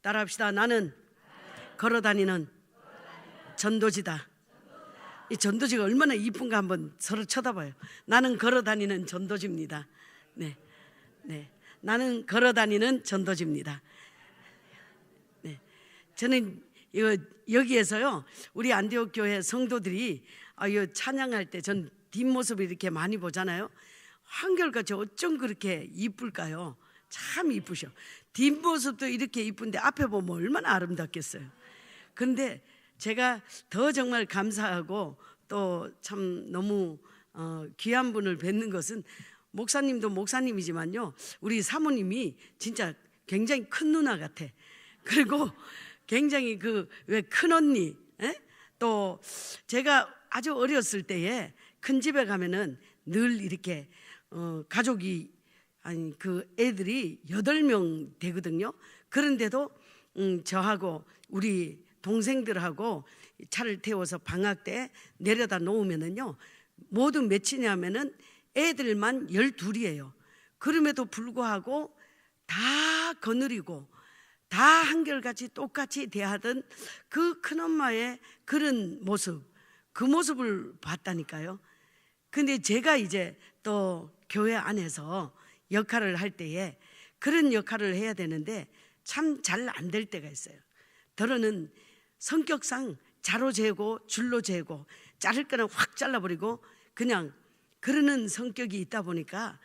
따라합시다. 나는 걸어다니는 전도지다. 이 전도지가 얼마나 이쁜가 한번 서로 쳐다봐요. 나는 걸어다니는 전도지입니다. 네, 나는 걸어다니는 전도지입니다. 네, 저는 여기에서요, 우리 안디옥 교회 성도들이 찬양할 때 전 뒷모습을 이렇게 많이 보잖아요. 한결같이 어쩜 그렇게 이쁠까요? 참 이쁘셔. 뒷모습도 이렇게 이쁜데 앞에 보면 얼마나 아름답겠어요. 그런데 제가 더 정말 감사하고 또 참 너무 귀한 분을 뵙는 것은, 목사님도 목사님이지만요, 우리 사모님이 진짜 굉장히 큰 누나 같아. 그리고 굉장히 왜 큰 언니, 또 제가 아주 어렸을 때에 큰 집에 가면은 늘 이렇게 가족이 애들이 8명 되거든요. 그런데도 저하고 우리 동생들하고 차를 태워서 방학 때 내려다 놓으면은요, 모두 몇이냐면은 애들만 12이에요. 그럼에도 불구하고 다 거느리고 다 한결같이 똑같이 대하던 그 큰엄마의 그런 모습, 그 모습을 봤다니까요. 근데 제가 이제 또 교회 안에서 역할을 할 때에 그런 역할을 해야 되는데 참 잘 안 될 때가 있어요. 더러는 성격상 자로 재고 줄로 재고 자를 거는 확 잘라버리고 그냥 그러는 성격이 있다 보니까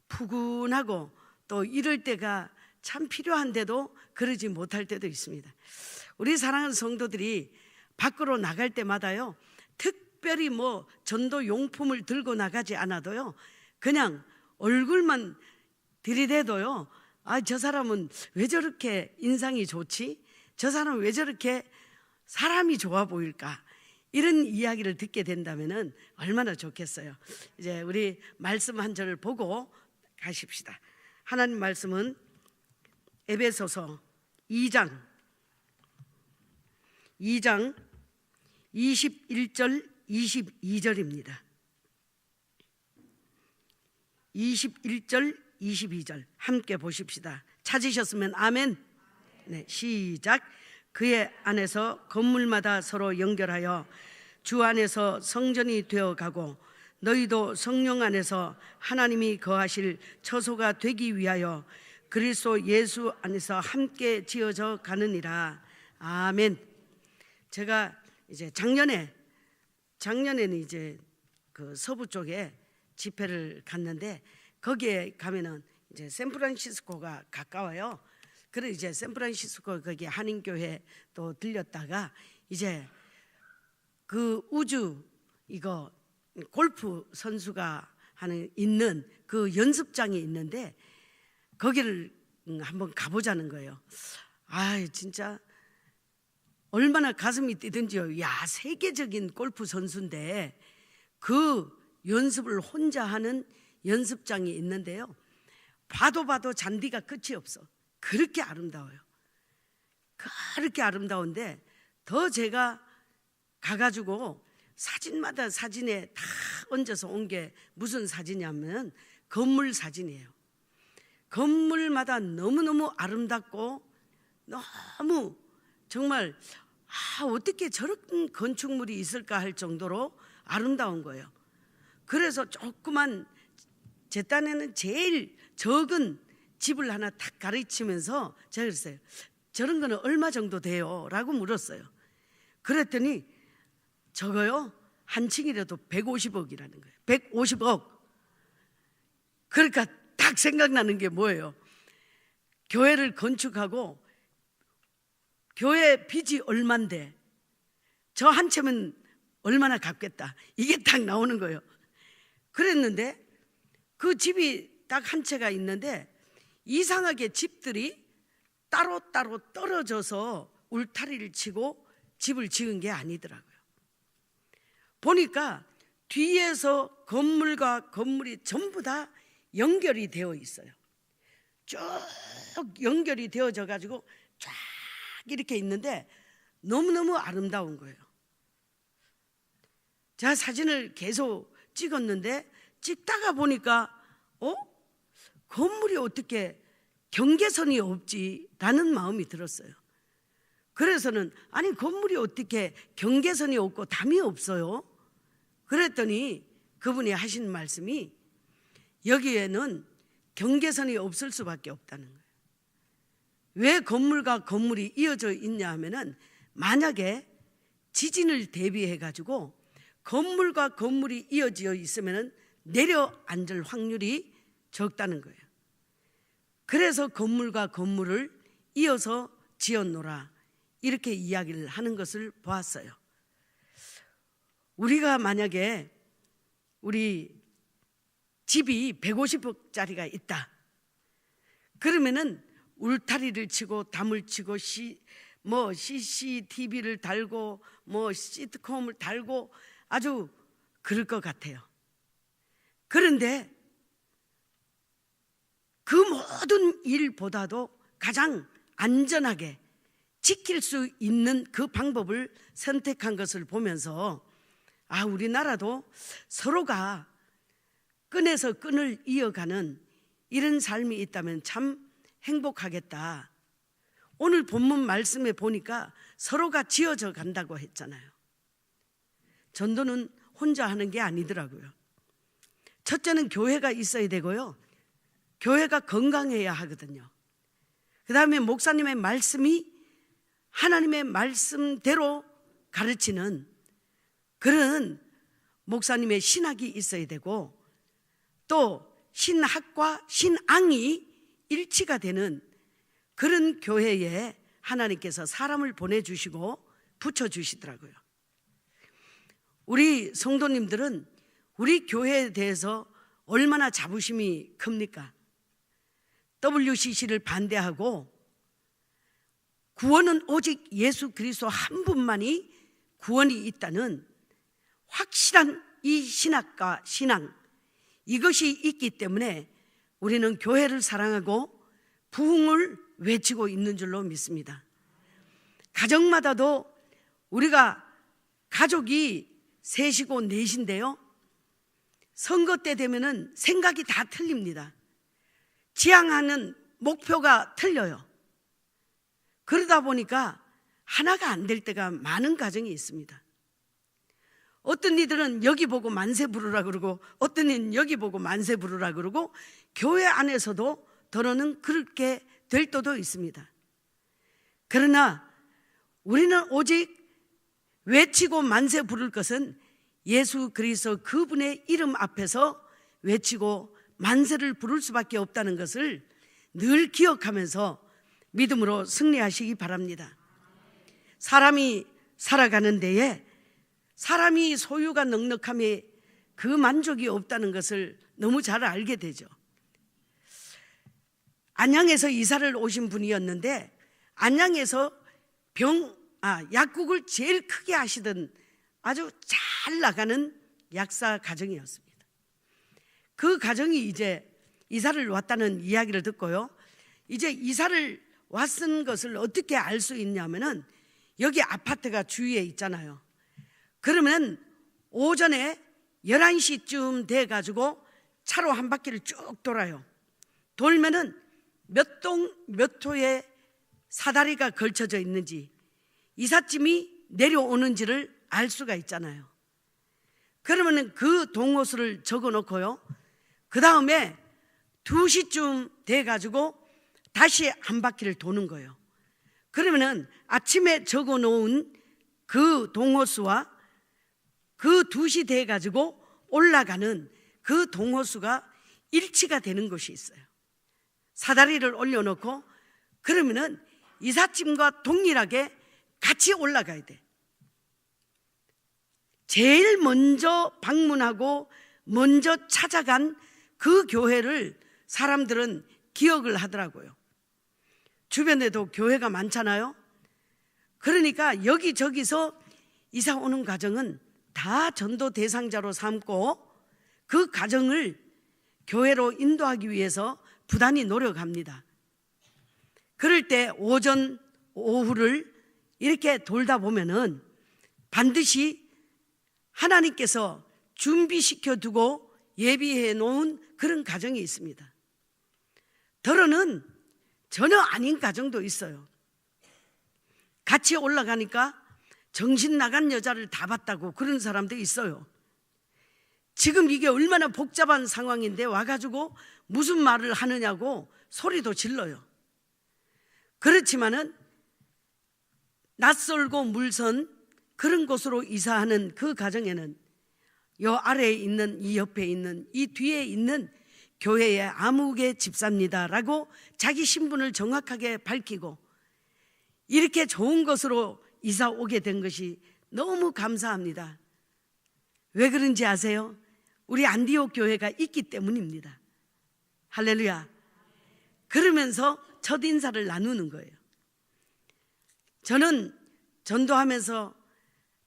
푸근하고 또 이럴 때가 참 필요한데도 그러지 못할 때도 있습니다. 우리 사랑하는 성도들이 밖으로 나갈 때마다요, 특별히 전도 용품을 들고 나가지 않아도요, 그냥 얼굴만 들이대도요, 저 사람은 왜 저렇게 인상이 좋지? 저 사람은 왜 저렇게 사람이 좋아 보일까? 이런 이야기를 듣게 된다면 얼마나 좋겠어요. 이제 우리 말씀 한 절을 보고 가십시다. 하나님 말씀은 에베소서 2장 21절 22절입니다. 21절 22절 함께 보십시다. 찾으셨으면 아멘. 네, 시작. 그의 안에서 건물마다 서로 연결하여 주 안에서 성전이 되어가고 너희도 성령 안에서 하나님이 거하실 처소가 되기 위하여 그리스도 예수 안에서 함께 지어져 가느니라. 아멘. 제가 이제 작년에는 이제 그 서부 쪽에 집회를 갔는데 거기에 가면은 이제 샌프란시스코가 가까워요. 그래 이제 샌프란시스코 거기 한인교회 또 들렸다가 이제 그 우주 이거 골프 선수가 있는 그 연습장이 있는데 거기를 한번 가보자는 거예요. 진짜 얼마나 가슴이 뛰든지요. 세계적인 골프 선수인데 그 연습을 혼자 하는 연습장이 있는데요, 봐도 잔디가 끝이 없어. 그렇게 아름다워요. 그렇게 아름다운데 더 제가 가가지고 사진마다 사진에 다 얹어서 온 게 무슨 사진이냐면 건물 사진이에요. 건물마다 너무너무 아름답고 너무 정말 어떻게 저런 건축물이 있을까 할 정도로 아름다운 거예요. 그래서 조그만 제 딴에는 제일 적은 집을 하나 딱 가르치면서 제가 그랬어요. 저런 거는 얼마 정도 돼요? 라고 물었어요. 그랬더니 저거요, 한 층이라도 150억이라는 거예요. 150억. 그러니까 딱 생각나는 게 뭐예요? 교회를 건축하고 교회 빚이 얼만데 저 한 채면 얼마나 갚겠다, 이게 딱 나오는 거예요. 그랬는데 그 집이 딱 한 채가 있는데 이상하게 집들이 따로따로 떨어져서 울타리를 치고 집을 지은 게 아니더라고요. 보니까 뒤에서 건물과 건물이 전부 다 연결이 되어 있어요. 쭉 연결이 되어져 가지고 쫙 이렇게 있는데 너무너무 아름다운 거예요. 제가 사진을 계속 찍었는데 찍다가 보니까 건물이 어떻게 경계선이 없지라는 마음이 들었어요. 그래서는 아니 건물이 어떻게 경계선이 없고 담이 없어요? 그랬더니 그분이 하신 말씀이 여기에는 경계선이 없을 수밖에 없다는 거예요. 왜 건물과 건물이 이어져 있냐 하면은 만약에 지진을 대비해 가지고 건물과 건물이 이어져 있으면은 내려앉을 확률이 적다는 거예요. 그래서 건물과 건물을 이어서 지었노라 이렇게 이야기를 하는 것을 보았어요. 우리가 만약에 우리 집이 150억짜리가 있다 그러면은 울타리를 치고 담을 치고 CCTV를 달고 시트콤을 달고 아주 그럴 것 같아요. 그런데 그 모든 일보다도 가장 안전하게 지킬 수 있는 그 방법을 선택한 것을 보면서 우리나라도 서로가 끈에서 끈을 이어가는 이런 삶이 있다면 참 행복하겠다. 오늘 본문 말씀에 보니까 서로가 지어져 간다고 했잖아요. 전도는 혼자 하는 게 아니더라고요. 첫째는 교회가 있어야 되고요, 교회가 건강해야 하거든요. 그 다음에 목사님의 말씀이 하나님의 말씀대로 가르치는 그런 목사님의 신학이 있어야 되고, 또 신학과 신앙이 일치가 되는 그런 교회에 하나님께서 사람을 보내주시고 붙여주시더라고요. 우리 성도님들은 우리 교회에 대해서 얼마나 자부심이 큽니까? WCC를 반대하고 구원은 오직 예수 그리스도 한 분만이 구원이 있다는 확실한 이 신학과 신앙, 이것이 있기 때문에 우리는 교회를 사랑하고 부흥을 외치고 있는 줄로 믿습니다. 가정마다도 우리가 가족이 셋이고 넷인데요, 선거 때 되면은 생각이 다 틀립니다. 지향하는 목표가 틀려요. 그러다 보니까 하나가 안 될 때가 많은 가정이 있습니다. 어떤 이들은 여기 보고 만세 부르라 그러고, 어떤 이는 여기 보고 만세 부르라 그러고, 교회 안에서도 더러는 그렇게 될 때도 있습니다. 그러나 우리는 오직 외치고 만세 부를 것은 예수 그리스도 그분의 이름 앞에서 외치고 만세를 부를 수밖에 없다는 것을 늘 기억하면서 믿음으로 승리하시기 바랍니다. 사람이 살아가는 데에 사람이 소유가 넉넉함에 그 만족이 없다는 것을 너무 잘 알게 되죠. 안양에서 이사를 오신 분이었는데, 안양에서 약국을 제일 크게 하시던 아주 잘 나가는 약사 가정이었습니다. 그 가정이 이제 이사를 왔다는 이야기를 듣고요, 이제 이사를 왔은 것을 어떻게 알 수 있냐면은 여기 아파트가 주위에 있잖아요. 그러면 오전에 11시쯤 돼가지고 차로 한 바퀴를 쭉 돌아요. 돌면은 몇 동 몇 호에 사다리가 걸쳐져 있는지, 이삿짐이 내려오는지를 알 수가 있잖아요. 그러면은 그 동호수를 적어 놓고요, 그 다음에 2시쯤 돼가지고 다시 한 바퀴를 도는 거예요. 그러면은 아침에 적어 놓은 그 동호수와 그 2시 돼가지고 올라가는 그 동호수가 일치가 되는 곳이 있어요. 사다리를 올려놓고 그러면은 이삿짐과 동일하게 같이 올라가야 돼. 제일 먼저 방문하고 먼저 찾아간 그 교회를 사람들은 기억을 하더라고요. 주변에도 교회가 많잖아요. 그러니까 여기저기서 이사 오는 가정은 다 전도 대상자로 삼고 그 가정을 교회로 인도하기 위해서 부단히 노력합니다. 그럴 때 오전, 오후를 이렇게 돌다 보면은 반드시 하나님께서 준비시켜 두고 예비해 놓은 그런 가정이 있습니다. 더러는 전혀 아닌 가정도 있어요. 같이 올라가니까 정신 나간 여자를 다 봤다고 그런 사람도 있어요. 지금 이게 얼마나 복잡한 상황인데 와가지고 무슨 말을 하느냐고 소리도 질러요. 그렇지만은 낯설고 물선 그런 곳으로 이사하는 그 가정에는 요 아래에 있는, 이 옆에 있는, 이 뒤에 있는 교회의 아무개 집사입니다라고 자기 신분을 정확하게 밝히고 이렇게 좋은 곳으로 이사 오게 된 것이 너무 감사합니다. 왜 그런지 아세요? 우리 안디옥 교회가 있기 때문입니다. 할렐루야. 그러면서 첫 인사를 나누는 거예요. 저는 전도하면서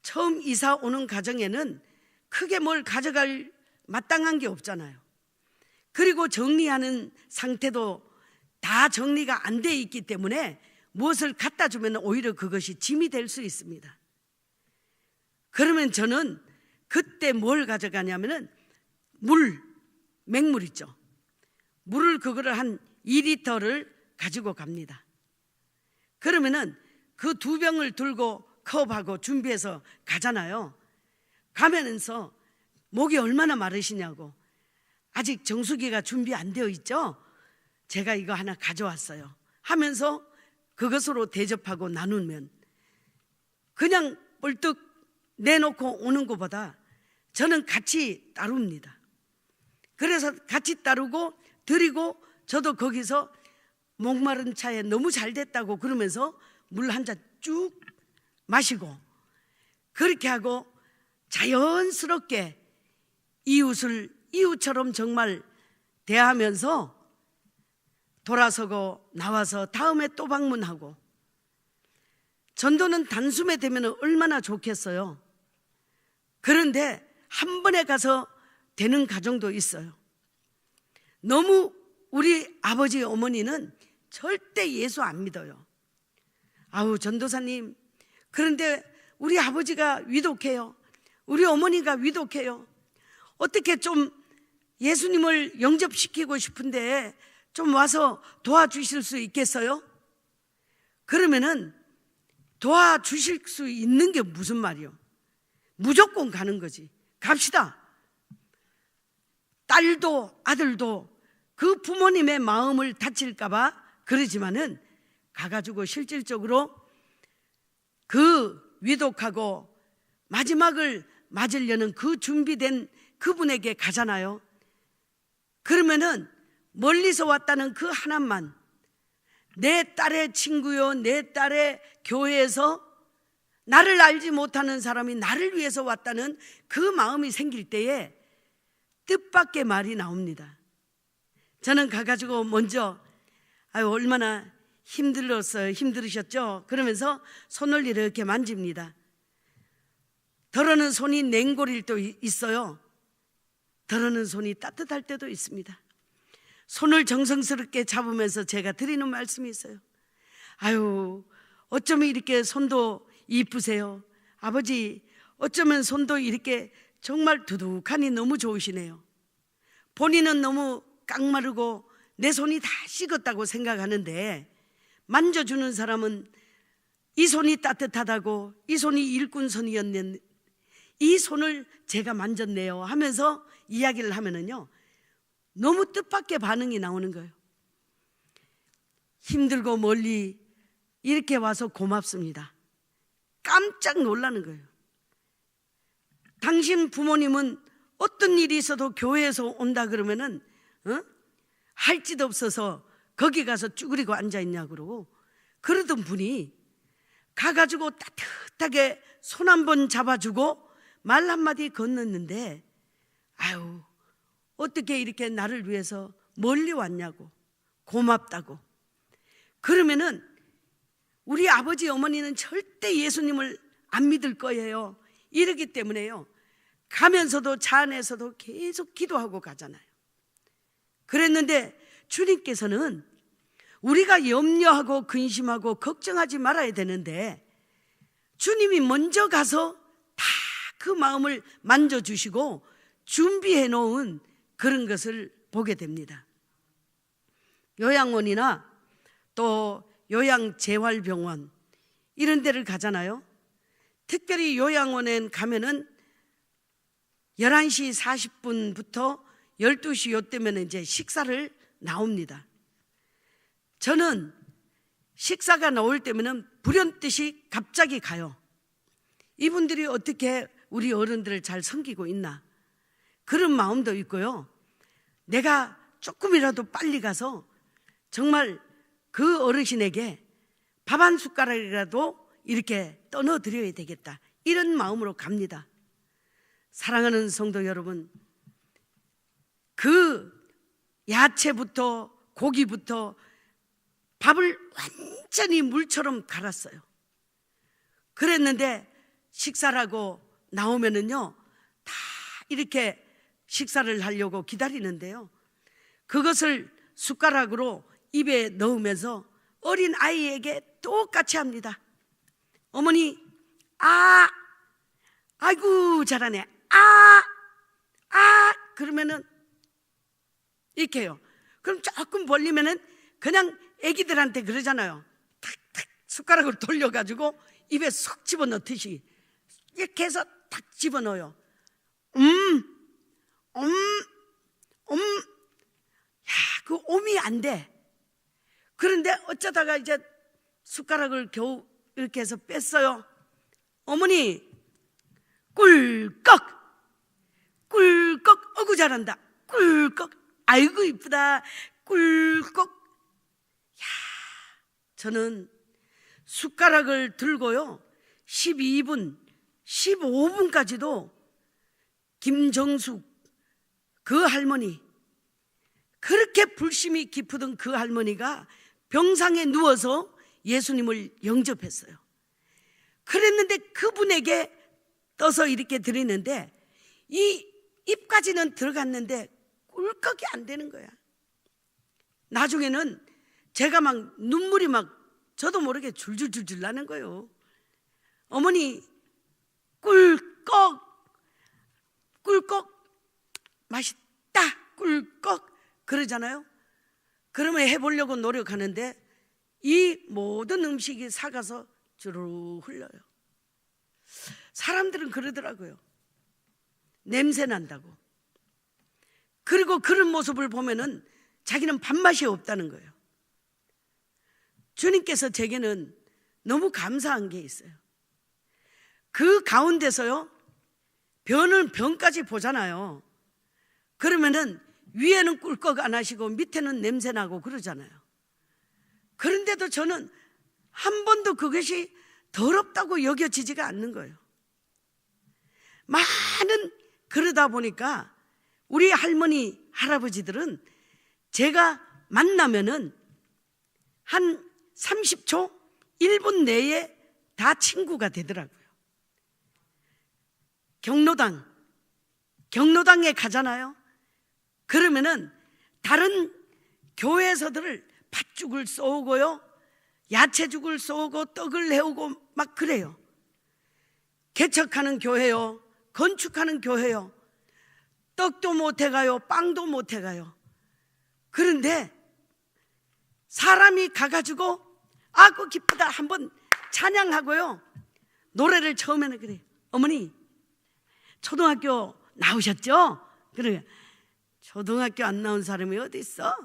처음 이사 오는 가정에는 크게 뭘 가져갈 마땅한 게 없잖아요. 그리고 정리하는 상태도 다 정리가 안 돼 있기 때문에 무엇을 갖다 주면 오히려 그것이 짐이 될 수 있습니다. 그러면 저는 그때 뭘 가져가냐면은 맹물 있죠. 물을 그거를 한 2리터를 가지고 갑니다. 그러면은 그 2병을 들고 컵하고 준비해서 가잖아요. 가면서 목이 얼마나 마르시냐고, 아직 정수기가 준비 안 되어 있죠? 제가 이거 하나 가져왔어요 하면서 그것으로 대접하고 나누면 그냥 벌떡 내놓고 오는 것보다 저는 같이 따릅니다. 그래서 같이 따르고 드리고 저도 거기서 목마른 차에 너무 잘 됐다고 그러면서 물 한 잔 쭉 마시고 그렇게 하고 자연스럽게 이웃을 이웃처럼 정말 대하면서 돌아서고 나와서 다음에 또 방문하고. 전도는 단숨에 되면 얼마나 좋겠어요. 그런데 한 번에 가서 되는 가정도 있어요. 너무 우리 아버지 어머니는 절대 예수 안 믿어요. 아우 전도사님, 그런데 우리 아버지가 위독해요, 우리 어머니가 위독해요, 어떻게 좀 예수님을 영접시키고 싶은데 좀 와서 도와주실 수 있겠어요? 그러면은 도와주실 수 있는 게 무슨 말이요? 무조건 가는 거지. 갑시다. 딸도 아들도 그 부모님의 마음을 다칠까봐 그러지만은 가가지고 실질적으로 그 위독하고 마지막을 맞으려는 그 준비된 그분에게 가잖아요. 그러면은 멀리서 왔다는 그 하나만, 내 딸의 친구요, 내 딸의 교회에서 나를 알지 못하는 사람이 나를 위해서 왔다는 그 마음이 생길 때에 뜻밖의 말이 나옵니다. 저는 가가지고 먼저 아유 얼마나 힘들으셨죠? 그러면서 손을 이렇게 만집니다. 덜어는 손이 냉골일 때도 있어요. 덜어는 손이 따뜻할 때도 있습니다. 손을 정성스럽게 잡으면서 제가 드리는 말씀이 있어요. 아유 어쩌면 이렇게 손도 이쁘세요. 아버지 어쩌면 손도 이렇게 정말 두둑하니 너무 좋으시네요. 본인은 너무 깡마르고 내 손이 다 식었다고 생각하는데 만져주는 사람은 이 손이 따뜻하다고, 이 손이 일꾼 손이었네, 이 손을 제가 만졌네요 하면서 이야기를 하면은요 너무 뜻밖의 반응이 나오는 거예요. 힘들고 멀리 이렇게 와서 고맙습니다. 깜짝 놀라는 거예요. 당신 부모님은 어떤 일이 있어도 교회에서 온다 그러면은 할 짓 없어서 거기 가서 쭈그리고 앉아있냐 그러고, 그러던 분이 가가지고 따뜻하게 손 한 번 잡아주고 말 한마디 건넜는데 아유 어떻게 이렇게 나를 위해서 멀리 왔냐고, 고맙다고. 그러면은 우리 아버지 어머니는 절대 예수님을 안 믿을 거예요. 이러기 때문에요 가면서도 차 안에서도 계속 기도하고 가잖아요. 그랬는데 주님께서는 우리가 염려하고 근심하고 걱정하지 말아야 되는데 주님이 먼저 가서 다 그 마음을 만져주시고 준비해 놓은 그런 것을 보게 됩니다. 요양원이나 또 요양재활병원, 이런 데를 가잖아요. 특별히 요양원에 가면은 11시 40분부터 12시 요때면 이제 식사를 나옵니다. 저는 식사가 나올 때면은 불현듯이 갑자기 가요. 이분들이 어떻게 우리 어른들을 잘 섬기고 있나, 그런 마음도 있고요. 내가 조금이라도 빨리 가서 정말 그 어르신에게 밥 한 숟가락이라도 이렇게 떠넣어드려야 되겠다, 이런 마음으로 갑니다. 사랑하는 성도 여러분, 그 야채부터 고기부터 밥을 완전히 물처럼 갈았어요. 그랬는데 식사를 하고 나오면은요, 다 이렇게 식사를 하려고 기다리는데요, 그것을 숟가락으로 입에 넣으면서 어린 아이에게 똑같이 합니다. 어머니, 아이고 잘하네, 그러면은 이렇게 해요. 그럼 조금 벌리면은 그냥 애기들한테 그러잖아요. 탁탁 숟가락을 돌려가지고 입에 쏙 집어넣듯이 이렇게 해서 탁 집어넣어요. 그 옴이 안 돼. 그런데 어쩌다가 이제 숟가락을 겨우 이렇게 해서 뺐어요. 어머니, 꿀꺽, 꿀꺽, 어구 잘한다, 꿀꺽, 아이고 이쁘다, 꿀꺽. 저는 숟가락을 들고요 12분, 15분까지도 김정숙 그 할머니, 그렇게 불심이 깊으던 그 할머니가 병상에 누워서 예수님을 영접했어요. 그랬는데 그분에게 떠서 이렇게 드리는데 이 입까지는 들어갔는데 꿀꺽이 안 되는 거야. 나중에는 제가 막 눈물이 막 저도 모르게 줄줄줄줄 나는 거예요. 어머니, 꿀꺽, 꿀꺽, 맛있다, 꿀꺽 그러잖아요. 그러면 해보려고 노력하는데 이 모든 음식이 삭아서 주르르 흘러요. 사람들은 그러더라고요. 냄새 난다고. 그리고 그런 모습을 보면은 자기는 밥맛이 없다는 거예요. 주님께서 제게는 너무 감사한 게 있어요. 그 가운데서요, 병까지 보잖아요. 그러면은 위에는 꿀꺽 안 하시고 밑에는 냄새 나고 그러잖아요. 그런데도 저는 한 번도 그것이 더럽다고 여겨지지가 않는 거예요. 많은, 그러다 보니까 우리 할머니, 할아버지들은 제가 만나면은 한 30초, 1분 내에 다 친구가 되더라고요. 경로당에 가잖아요. 그러면은 다른 교회에서들 팥죽을 쏘고요, 야채죽을 쏘고 떡을 해오고 막 그래요. 개척하는 교회요, 건축하는 교회요, 떡도 못 해가요, 빵도 못 해가요. 그런데 사람이 가가지고 아고 기쁘다 한번 찬양하고요, 노래를 처음에는 그래요. 어머니, 초등학교 나오셨죠? 그래. 초등학교 안 나온 사람이 어디 있어?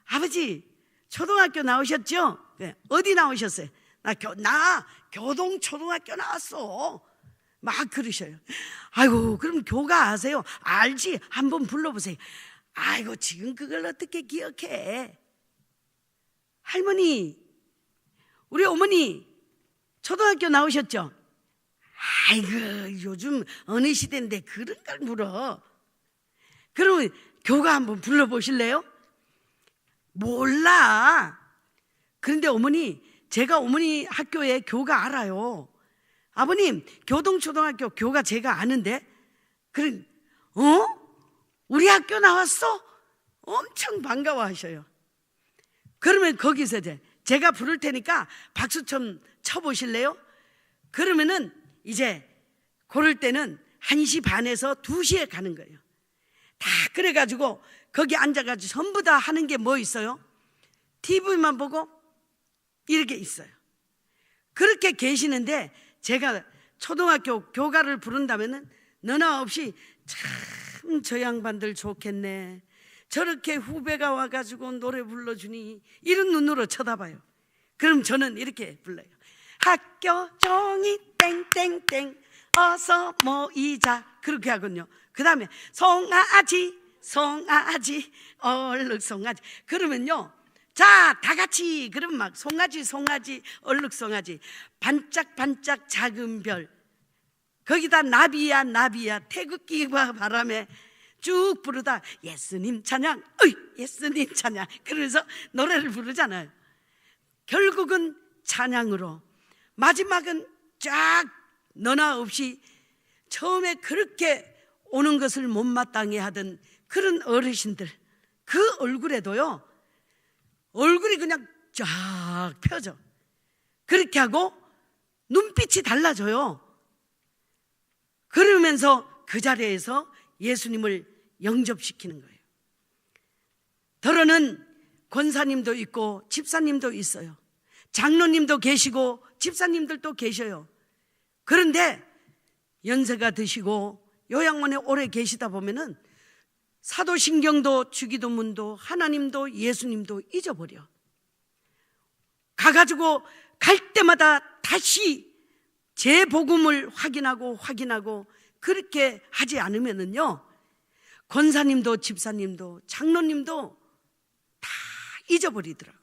아버지, 초등학교 나오셨죠? 그래. 어디 나오셨어요? 나 교동초등학교 나왔어. 막 그러셔요. 아이고, 그럼 교가 아세요? 알지? 한번 불러보세요. 아이고, 지금 그걸 어떻게 기억해? 할머니, 우리 어머니 초등학교 나오셨죠? 아이고, 요즘 어느 시대인데 그런 걸 물어. 그러면 교가 한번 불러보실래요? 몰라. 그런데 어머니, 제가 어머니 학교에 교가 알아요. 아버님, 교동초등학교 교가 제가 아는데. 그래, 우리 학교 나왔어? 엄청 반가워하셔요. 그러면 거기서 이제 제가 부를 테니까 박수 좀 쳐보실래요? 그러면은 이제 고를 때는 1시 반에서 2시에 가는 거예요. 다 그래가지고 거기 앉아가지고 전부 다 하는 게 뭐 있어요? TV만 보고 이렇게 있어요. 그렇게 계시는데 제가 초등학교 교가를 부른다면은 너나 없이 참 저 양반들 좋겠네, 저렇게 후배가 와가지고 노래 불러주니, 이런 눈으로 쳐다봐요. 그럼 저는 이렇게 불러요. 학교 종이 땡땡땡 어서 모이자, 그렇게 하거든요. 그 다음에 송아지 송아지 얼룩 송아지, 그러면요, 자 다같이, 그러면 막 송아지 송아지 얼룩 송아지, 반짝반짝 작은 별, 거기다 나비야 나비야 태극기와 바람에 쭉 부르다 예수님 찬양, 어이 예수님 찬양, 그래서 노래를 부르잖아요. 결국은 찬양으로, 마지막은 쫙 너나 없이 처음에 그렇게 오는 것을 못마땅해 하던 그런 어르신들, 그 얼굴에도요, 얼굴이 그냥 쫙 펴져. 그렇게 하고 눈빛이 달라져요. 그러면서 그 자리에서 예수님을 영접시키는 거예요. 더러는 권사님도 있고 집사님도 있어요. 장로님도 계시고 집사님들도 계셔요. 그런데 연세가 드시고 요양원에 오래 계시다 보면은 사도신경도 주기도문도 하나님도 예수님도 잊어버려. 가가지고 갈 때마다 다시 제 복음을 확인하고 그렇게 하지 않으면은요, 권사님도 집사님도 장로님도 다 잊어버리더라고요.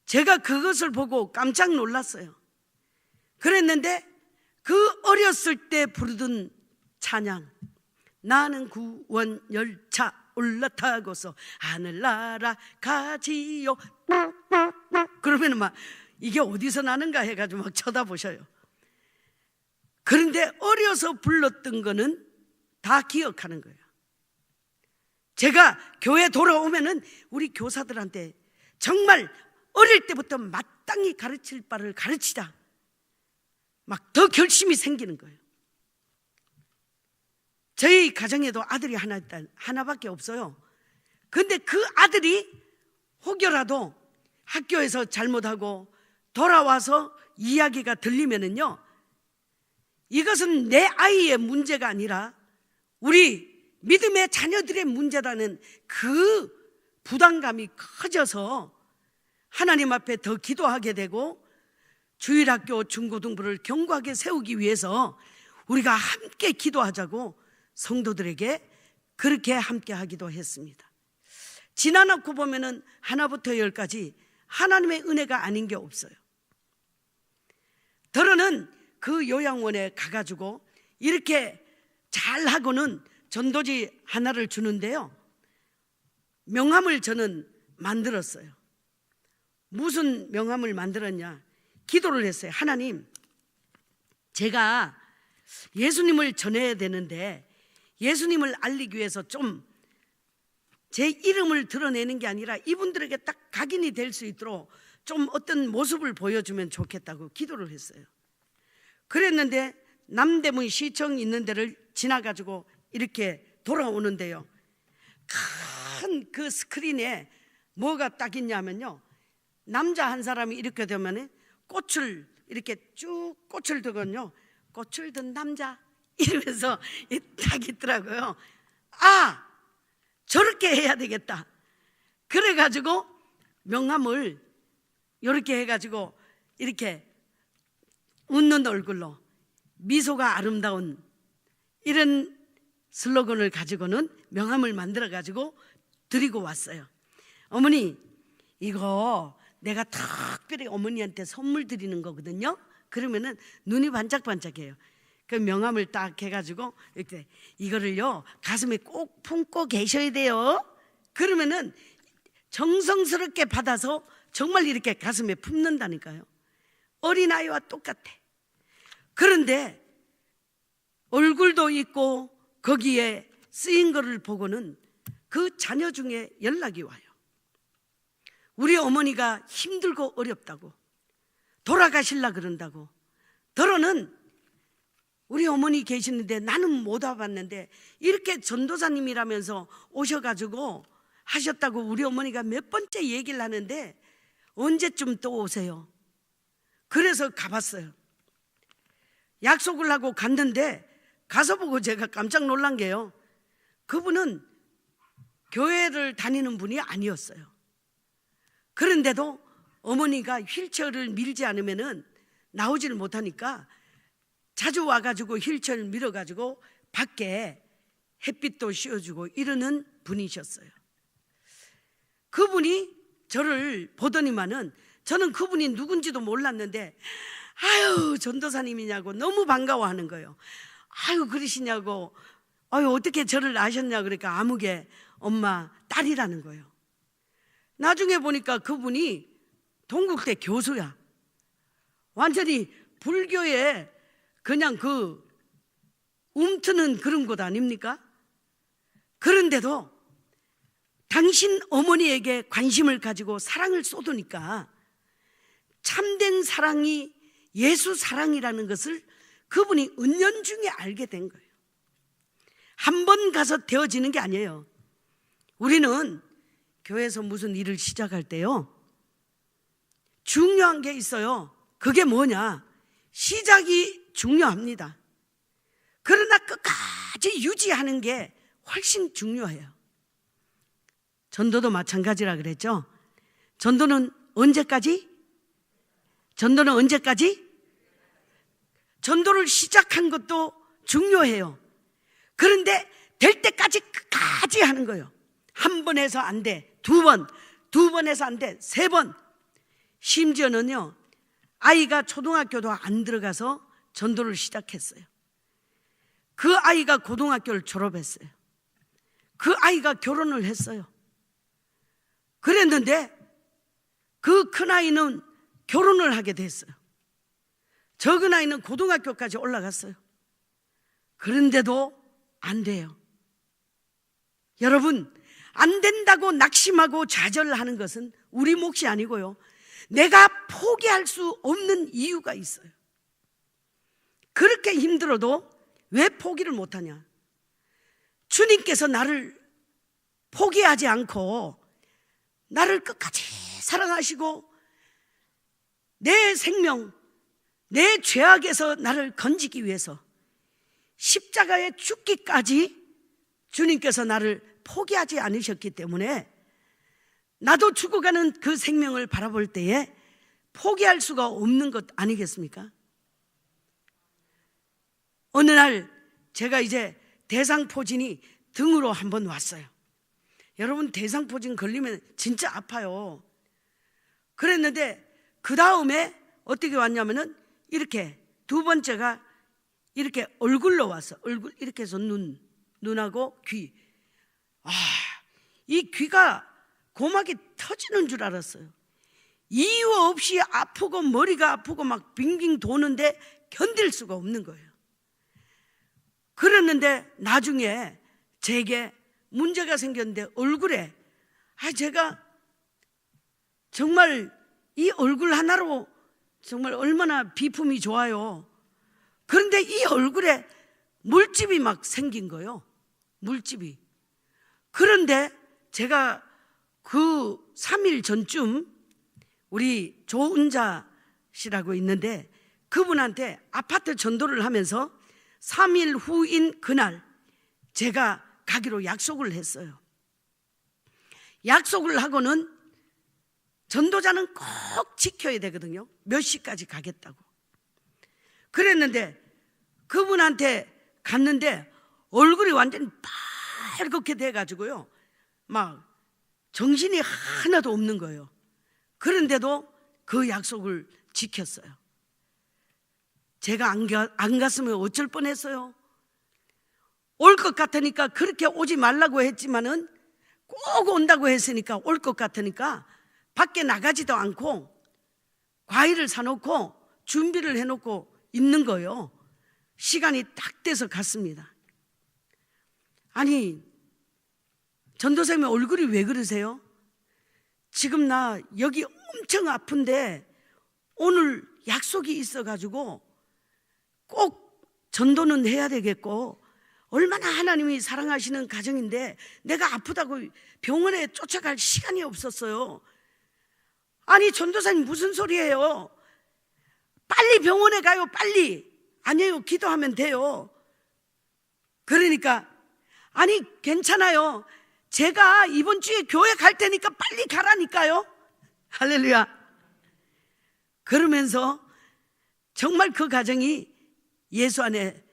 제가 그것을 보고 깜짝 놀랐어요. 그랬는데 그 어렸을 때 부르던 찬양, 나는 구원 열차 올라타고서 하늘나라 가지요, 그러면 막 이게 어디서 나는가 해가지고 막 쳐다보셔요. 그런데 어려서 불렀던 거는 다 기억하는 거예요. 제가 교회 돌아오면은 우리 교사들한테 정말 어릴 때부터 마땅히 가르칠 바를 가르치자, 막 더 결심이 생기는 거예요. 저희 가정에도 아들이 하나밖에 없어요. 근데 그 아들이 혹여라도 학교에서 잘못하고 돌아와서 이야기가 들리면은요, 이것은 내 아이의 문제가 아니라 우리 믿음의 자녀들의 문제라는 그 부담감이 커져서 하나님 앞에 더 기도하게 되고, 주일학교 중고등부를 견고하게 세우기 위해서 우리가 함께 기도하자고 성도들에게 그렇게 함께 하기도 했습니다. 지나놓고 보면은 하나부터 열까지 하나님의 은혜가 아닌 게 없어요. 더러는 그 요양원에 가가지고 이렇게 잘하고는 전도지 하나를 주는데요, 명함을 저는 만들었어요. 무슨 명함을 만들었냐, 기도를 했어요. 하나님, 제가 예수님을 전해야 되는데 예수님을 알리기 위해서 좀 제 이름을 드러내는 게 아니라 이분들에게 딱 각인이 될 수 있도록 좀 어떤 모습을 보여주면 좋겠다고 기도를 했어요. 그랬는데 남대문 시청 있는 데를 지나가지고 이렇게 돌아오는데요, 큰 그 스크린에 뭐가 딱 있냐면요, 남자 한 사람이 이렇게 되면 꽃을 이렇게 쭉 꽃을 들거든요. 꽃을 든 남자 이러면서 딱 있더라고요. 아, 저렇게 해야 되겠다. 그래가지고 명함을 이렇게 해가지고 이렇게 웃는 얼굴로 미소가 아름다운 이런 슬로건을 가지고는 명함을 만들어가지고 드리고 왔어요. 어머니, 이거 내가 특별히 어머니한테 선물 드리는 거거든요. 그러면은 눈이 반짝반짝해요. 그 명함을 딱 해가지고 이렇게, 이거를요 가슴에 꼭 품고 계셔야 돼요. 그러면은 정성스럽게 받아서 정말 이렇게 가슴에 품는다니까요. 어린아이와 똑같아. 그런데 얼굴도 있고 거기에 쓰인 거를 보고는 그 자녀 중에 연락이 와요. 우리 어머니가 힘들고 어렵다고, 돌아가실라 그런다고. 더러는 우리 어머니 계시는데 나는 못 와봤는데 이렇게 전도사님이라면서 오셔가지고 하셨다고 우리 어머니가 몇 번째 얘기를 하는데 언제쯤 또 오세요? 그래서 가봤어요. 약속을 하고 갔는데 가서 보고 제가 깜짝 놀란 게요, 그분은 교회를 다니는 분이 아니었어요. 그런데도 어머니가 휠체어를 밀지 않으면은 나오지를 못하니까 자주 와가지고 휠체어를 밀어가지고 밖에 햇빛도 씌워주고 이러는 분이셨어요. 그분이 저를 보더니만은 저는 그분이 누군지도 몰랐는데 아유 전도사님이냐고 너무 반가워하는 거예요. 아유 그러시냐고, 아유 어떻게 저를 아셨냐 그러니까 아무개 엄마 딸이라는 거예요. 나중에 보니까 그분이 동국대 교수야. 완전히 불교에 그냥 그 움트는 그런 곳 아닙니까? 그런데도 당신 어머니에게 관심을 가지고 사랑을 쏟으니까 참된 사랑이 예수 사랑이라는 것을 그분이 은연중에 알게 된 거예요. 한 번 가서 되어지는 게 아니에요. 우리는 교회에서 무슨 일을 시작할 때요, 중요한 게 있어요. 그게 뭐냐? 시작이 중요합니다. 그러나 끝까지 유지하는 게 훨씬 중요해요. 전도도 마찬가지라 그랬죠. 전도는 언제까지? 전도는 언제까지? 전도를 시작한 것도 중요해요. 그런데 될 때까지 끝까지 하는 거예요. 한 번 해서 안 돼, 두 번 해서 안 돼, 세 번. 심지어는요, 아이가 초등학교도 안 들어가서 전도를 시작했어요. 그 아이가 고등학교를 졸업했어요. 그 아이가 결혼을 했어요. 그랬는데 그 큰아이는 결혼을 하게 됐어요. 적은 아이는 고등학교까지 올라갔어요. 그런데도 안 돼요. 여러분, 안 된다고 낙심하고 좌절하는 것은 우리 몫이 아니고요, 내가 포기할 수 없는 이유가 있어요. 그렇게 힘들어도 왜 포기를 못하냐? 주님께서 나를 포기하지 않고 나를 끝까지 사랑하시고 내 생명, 내 죄악에서 나를 건지기 위해서 십자가에 죽기까지 주님께서 나를 포기하지 않으셨기 때문에 나도 죽어가는 그 생명을 바라볼 때에 포기할 수가 없는 것 아니겠습니까? 어느 날 제가 이제 대상포진이 등으로 한번 왔어요. 여러분, 대상포진 걸리면 진짜 아파요. 그랬는데 그 다음에 어떻게 왔냐면은 이렇게 두 번째가 이렇게 얼굴로 왔어. 얼굴 이렇게 해서 눈하고 귀. 이 귀가 고막이 터지는 줄 알았어요. 이유 없이 아프고 머리가 아프고 막 빙빙 도는데 견딜 수가 없는 거예요. 그랬는데 나중에 제게 문제가 생겼는데 얼굴에, 제가 정말 이 얼굴 하나로 정말 얼마나 비품이 좋아요. 그런데 이 얼굴에 물집이 막 생긴 거예요. 물집이. 그런데 제가 그 3일 전쯤 우리 조은자 씨라고 있는데 그분한테 아파트 전도를 하면서 3일 후인 그날 제가 가기로 약속을 했어요. 약속을 하고는 전도자는 꼭 지켜야 되거든요. 몇 시까지 가겠다고. 그랬는데 그분한테 갔는데 얼굴이 완전히 빨갛게 돼가지고요, 막 정신이 하나도 없는 거예요. 그런데도 그 약속을 지켰어요. 제가 안 갔으면 어쩔 뻔했어요. 올 것 같으니까 그렇게 오지 말라고 했지만은 꼭 온다고 했으니까 올 것 같으니까 밖에 나가지도 않고 과일을 사놓고 준비를 해놓고 있는 거예요. 시간이 딱 돼서 갔습니다. 아니, 전도사님 얼굴이 왜 그러세요? 지금 나 여기 엄청 아픈데 오늘 약속이 있어가지고 꼭 전도는 해야 되겠고, 얼마나 하나님이 사랑하시는 가정인데 내가 아프다고 병원에 쫓아갈 시간이 없었어요. 아니, 전도사님 무슨 소리예요? 빨리 병원에 가요. 빨리. 아니에요. 기도하면 돼요. 그러니까 아니 괜찮아요. 제가 이번 주에 교회 갈 테니까 빨리 가라니까요. 할렐루야. 그러면서 정말 그 가정이 예수 안에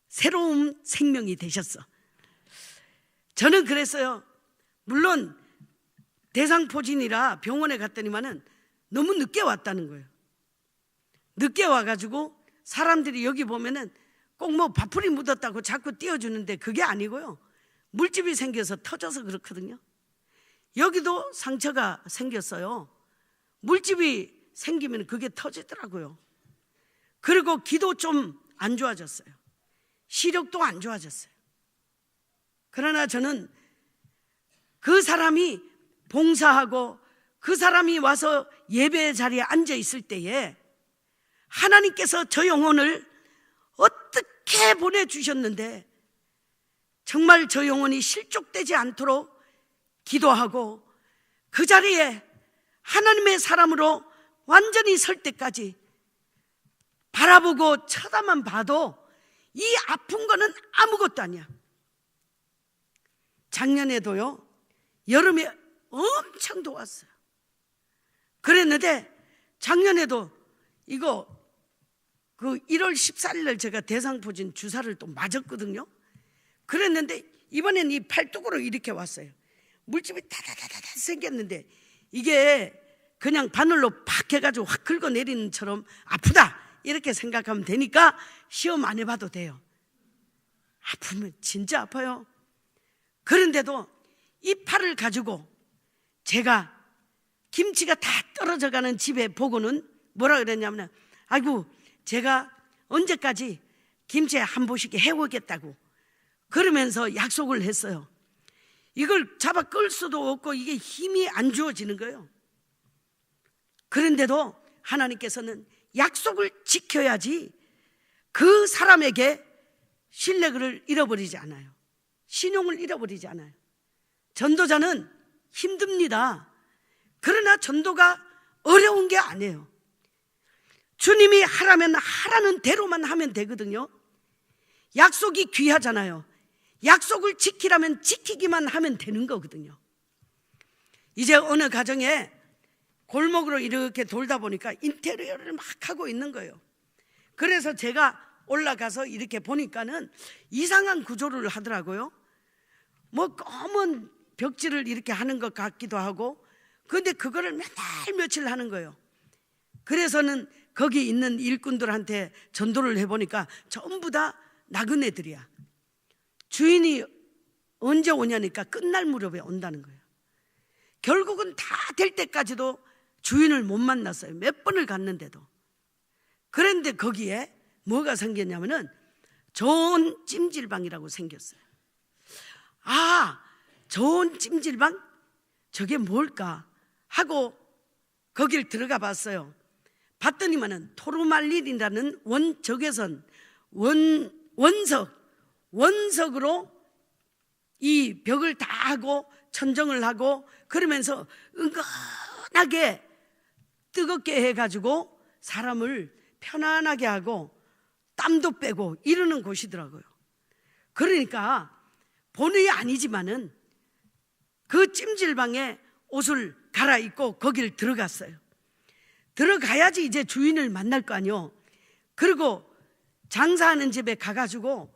새로운 생명이 되셨어. 저는 그랬어요. 물론 대상포진이라 병원에 갔더니만은 너무 늦게 왔다는 거예요. 늦게 와가지고 사람들이 여기 보면은 꼭 뭐 밥풀이 묻었다고 자꾸 띄워주는데 그게 아니고요. 물집이 생겨서 터져서 그렇거든요. 여기도 상처가 생겼어요. 물집이 생기면 그게 터지더라고요. 그리고 기도 좀 안 좋아졌어요. 시력도 안 좋아졌어요. 그러나 저는 그 사람이 봉사하고 그 사람이 와서 예배 자리에 앉아 있을 때에 하나님께서 저 영혼을 어떻게 보내주셨는데 정말 저 영혼이 실족되지 않도록 기도하고 그 자리에 하나님의 사람으로 완전히 설 때까지 바라보고 쳐다만 봐도 이 아픈 거는 아무것도 아니야. 작년에도요, 여름에 엄청 더웠어요. 그랬는데 작년에도 이거 그 1월 14일 날 제가 대상포진 주사를 또 맞았거든요. 그랬는데 이번엔 이 팔뚝으로 이렇게 왔어요. 물집이 다다다다 생겼는데 이게 그냥 바늘로 팍 해가지고 확 긁어내리는 처럼 아프다 이렇게 생각하면 되니까 시험 안 해봐도 돼요. 아프면 진짜 아파요. 그런데도 이 팔을 가지고 제가 김치가 다 떨어져가는 집에 보고는 뭐라 그랬냐면 아이고 제가 언제까지 김치에 한 보씩 해오겠다고 그러면서 약속을 했어요. 이걸 잡아 끌 수도 없고 이게 힘이 안 주어지는 거예요. 그런데도 하나님께서는 약속을 지켜야지 그 사람에게 신뢰를 잃어버리지 않아요. 신용을 잃어버리지 않아요. 전도자는 힘듭니다. 그러나 전도가 어려운 게 아니에요. 주님이 하라면 하라는 대로만 하면 되거든요. 약속이 귀하잖아요. 약속을 지키라면 지키기만 하면 되는 거거든요. 이제 어느 가정에 골목으로 이렇게 돌다 보니까 인테리어를 막 하고 있는 거예요. 그래서 제가 올라가서 이렇게 보니까는 이상한 구조를 하더라고요. 뭐 검은 벽지를 이렇게 하는 것 같기도 하고, 그런데 그거를 맨날 며칠 하는 거예요. 그래서는 거기 있는 일꾼들한테 전도를 해보니까 전부 다 나그네들이야. 주인이 언제 오냐니까 끝날 무렵에 온다는 거예요. 결국은 다 될 때까지도 주인을 못 만났어요. 몇 번을 갔는데도. 그런데 거기에 뭐가 생겼냐면은 좋은 찜질방이라고 생겼어요. 아, 좋은 찜질방? 저게 뭘까? 하고 거길 들어가 봤어요. 봤더니만은 토르말린이라는 원석으로 이 벽을 다 하고 천정을 하고 그러면서 은근하게 뜨겁게 해가지고 사람을 편안하게 하고 땀도 빼고 이러는 곳이더라고요. 그러니까 본의 아니지만은 그 찜질방에 옷을 갈아입고 거길 들어갔어요. 들어가야지 이제 주인을 만날 거 아니요. 그리고 장사하는 집에 가가지고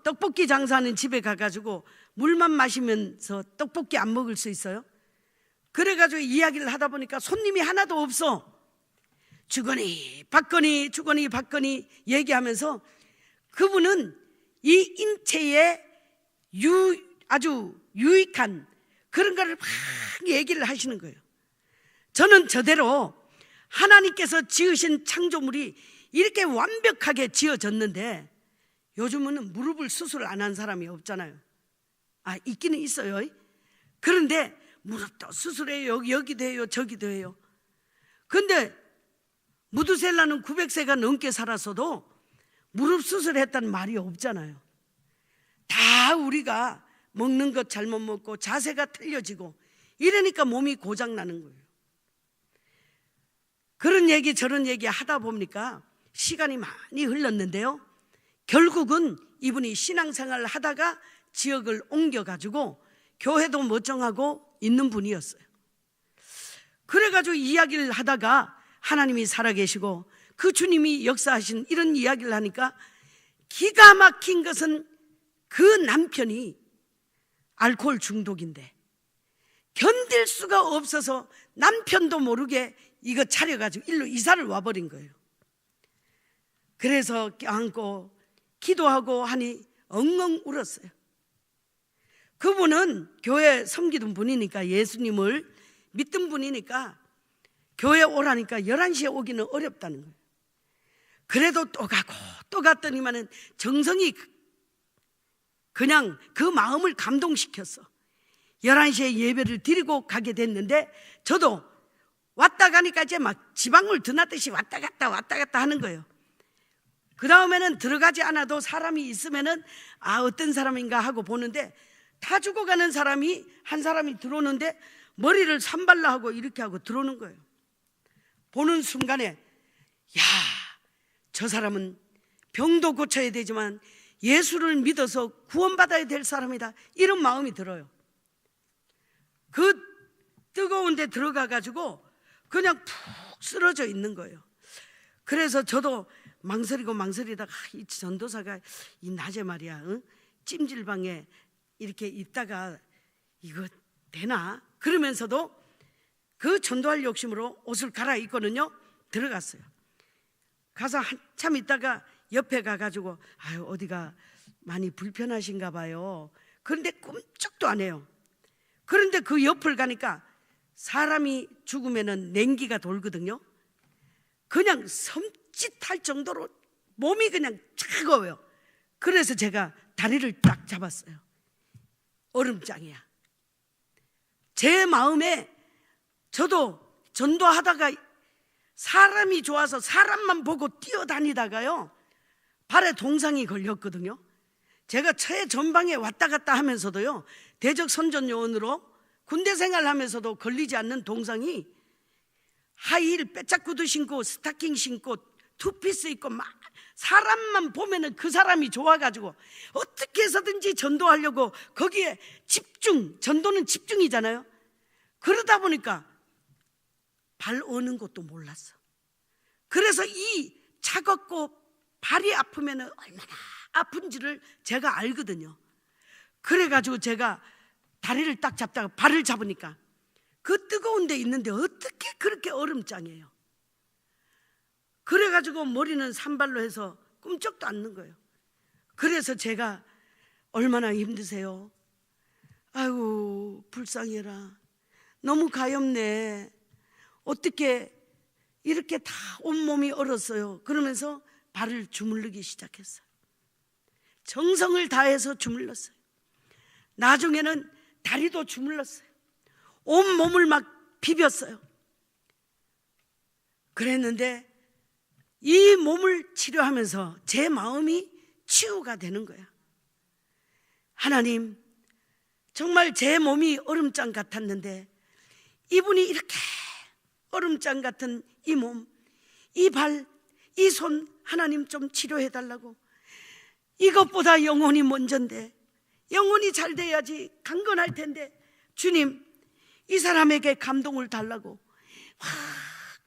떡볶이 장사하는 집에 가가지고 물만 마시면서 떡볶이 안 먹을 수 있어요? 그래가지고 이야기를 하다 보니까 손님이 하나도 없어. 주거니 받거니 주거니 받거니 얘기하면서 그분은 이 인체에 아주 유익한 그런 거를 막 얘기를 하시는 거예요. 저는 저대로 하나님께서 지으신 창조물이 이렇게 완벽하게 지어졌는데 요즘은 무릎을 수술 안 한 사람이 없잖아요. 아, 있기는 있어요. 그런데 무릎도 수술해요. 여기도 해요. 저기도 해요. 그런데 무드셀라는 900세가 넘게 살았어도 무릎 수술했다는 말이 없잖아요. 다 우리가 먹는 것 잘못 먹고 자세가 틀려지고 이러니까 몸이 고장나는 거예요. 그런 얘기 저런 얘기 하다 보니까 시간이 많이 흘렀는데요, 결국은 이분이 신앙생활을 하다가 지역을 옮겨가지고 교회도 멀쩡하고 있는 분이었어요. 그래가지고 이야기를 하다가 하나님이 살아계시고 그 주님이 역사하신 이런 이야기를 하니까, 기가 막힌 것은 그 남편이 알코올 중독인데 견딜 수가 없어서 남편도 모르게 이거 차려가지고 일로 이사를 와버린 거예요. 그래서 껴안고 기도하고 하니 엉엉 울었어요. 그분은 교회 섬기던 분이니까, 예수님을 믿던 분이니까 교회 오라니까 11시에 오기는 어렵다는 거예요. 그래도 또 가고 또 갔더니만은 정성이 그냥 그 마음을 감동시켰어. 11시에 예배를 드리고 가게 됐는데, 저도 왔다 가니까 이제 막 지방물 드나듯이 왔다 갔다 하는 거예요. 그 다음에는 들어가지 않아도 사람이 있으면은 어떤 사람인가 하고 보는데, 다 죽어가는 사람이 한 사람이 들어오는데 머리를 산발로 하고 이렇게 하고 들어오는 거예요. 보는 순간에, 야, 저 사람은 병도 고쳐야 되지만 예수를 믿어서 구원받아야 될 사람이다, 이런 마음이 들어요. 그 뜨거운 데 들어가 가지고 그냥 푹 쓰러져 있는 거예요. 그래서 저도 망설이다가 이 전도사가 이 낮에 말이야, 찜질방에 이렇게 있다가 이거 되나? 그러면서도 그 전도할 욕심으로 옷을 갈아입고는요 들어갔어요. 가서 한참 있다가 옆에 가가지고, 어디가 많이 불편하신가 봐요. 그런데 꼼짝도 안 해요. 그런데 그 옆을 가니까 사람이 죽으면은 냉기가 돌거든요. 그냥 섬찟할 정도로 몸이 그냥 차가워요. 그래서 제가 다리를 딱 잡았어요. 얼음장이야. 제 마음에, 저도 전도하다가 사람이 좋아서 사람만 보고 뛰어다니다가요 발에 동상이 걸렸거든요. 제가 최전방에 왔다 갔다 하면서도요, 대적 선전요원으로 군대 생활하면서도 걸리지 않는 동상이 하이힐 빼짝 구두 신고 스타킹 신고 투피스 입고 막 사람만 보면은 그 사람이 좋아가지고 어떻게 해서든지 전도하려고 거기에 집중, 전도는 집중이잖아요. 그러다 보니까 발 어는 것도 몰랐어. 그래서 이 차갑고 발이 아프면은 얼마나 아픈지를 제가 알거든요. 그래가지고 제가 다리를 딱 잡다가 발을 잡으니까 그 뜨거운 데 있는데 어떻게 그렇게 얼음장이에요. 그래가지고 머리는 산발로 해서 꿈쩍도 않는 거예요. 그래서 제가, 얼마나 힘드세요? 아이고 불쌍해라, 너무 가엾네, 어떻게 이렇게 다 온몸이 얼었어요. 그러면서 발을 주물르기 시작했어요. 정성을 다해서 주물렀어요. 나중에는 다리도 주물렀어요. 온 몸을 막 비볐어요. 그랬는데 이 몸을 치료하면서 제 마음이 치유가 되는 거야. 하나님, 정말 제 몸이 얼음장 같았는데 이분이 이렇게 얼음장 같은 이 몸, 이 발, 이 손 하나님 좀 치료해 달라고. 이것보다 영혼이 먼저인데, 영혼이 잘 돼야지 강건할 텐데, 주님 이 사람에게 감동을 달라고 확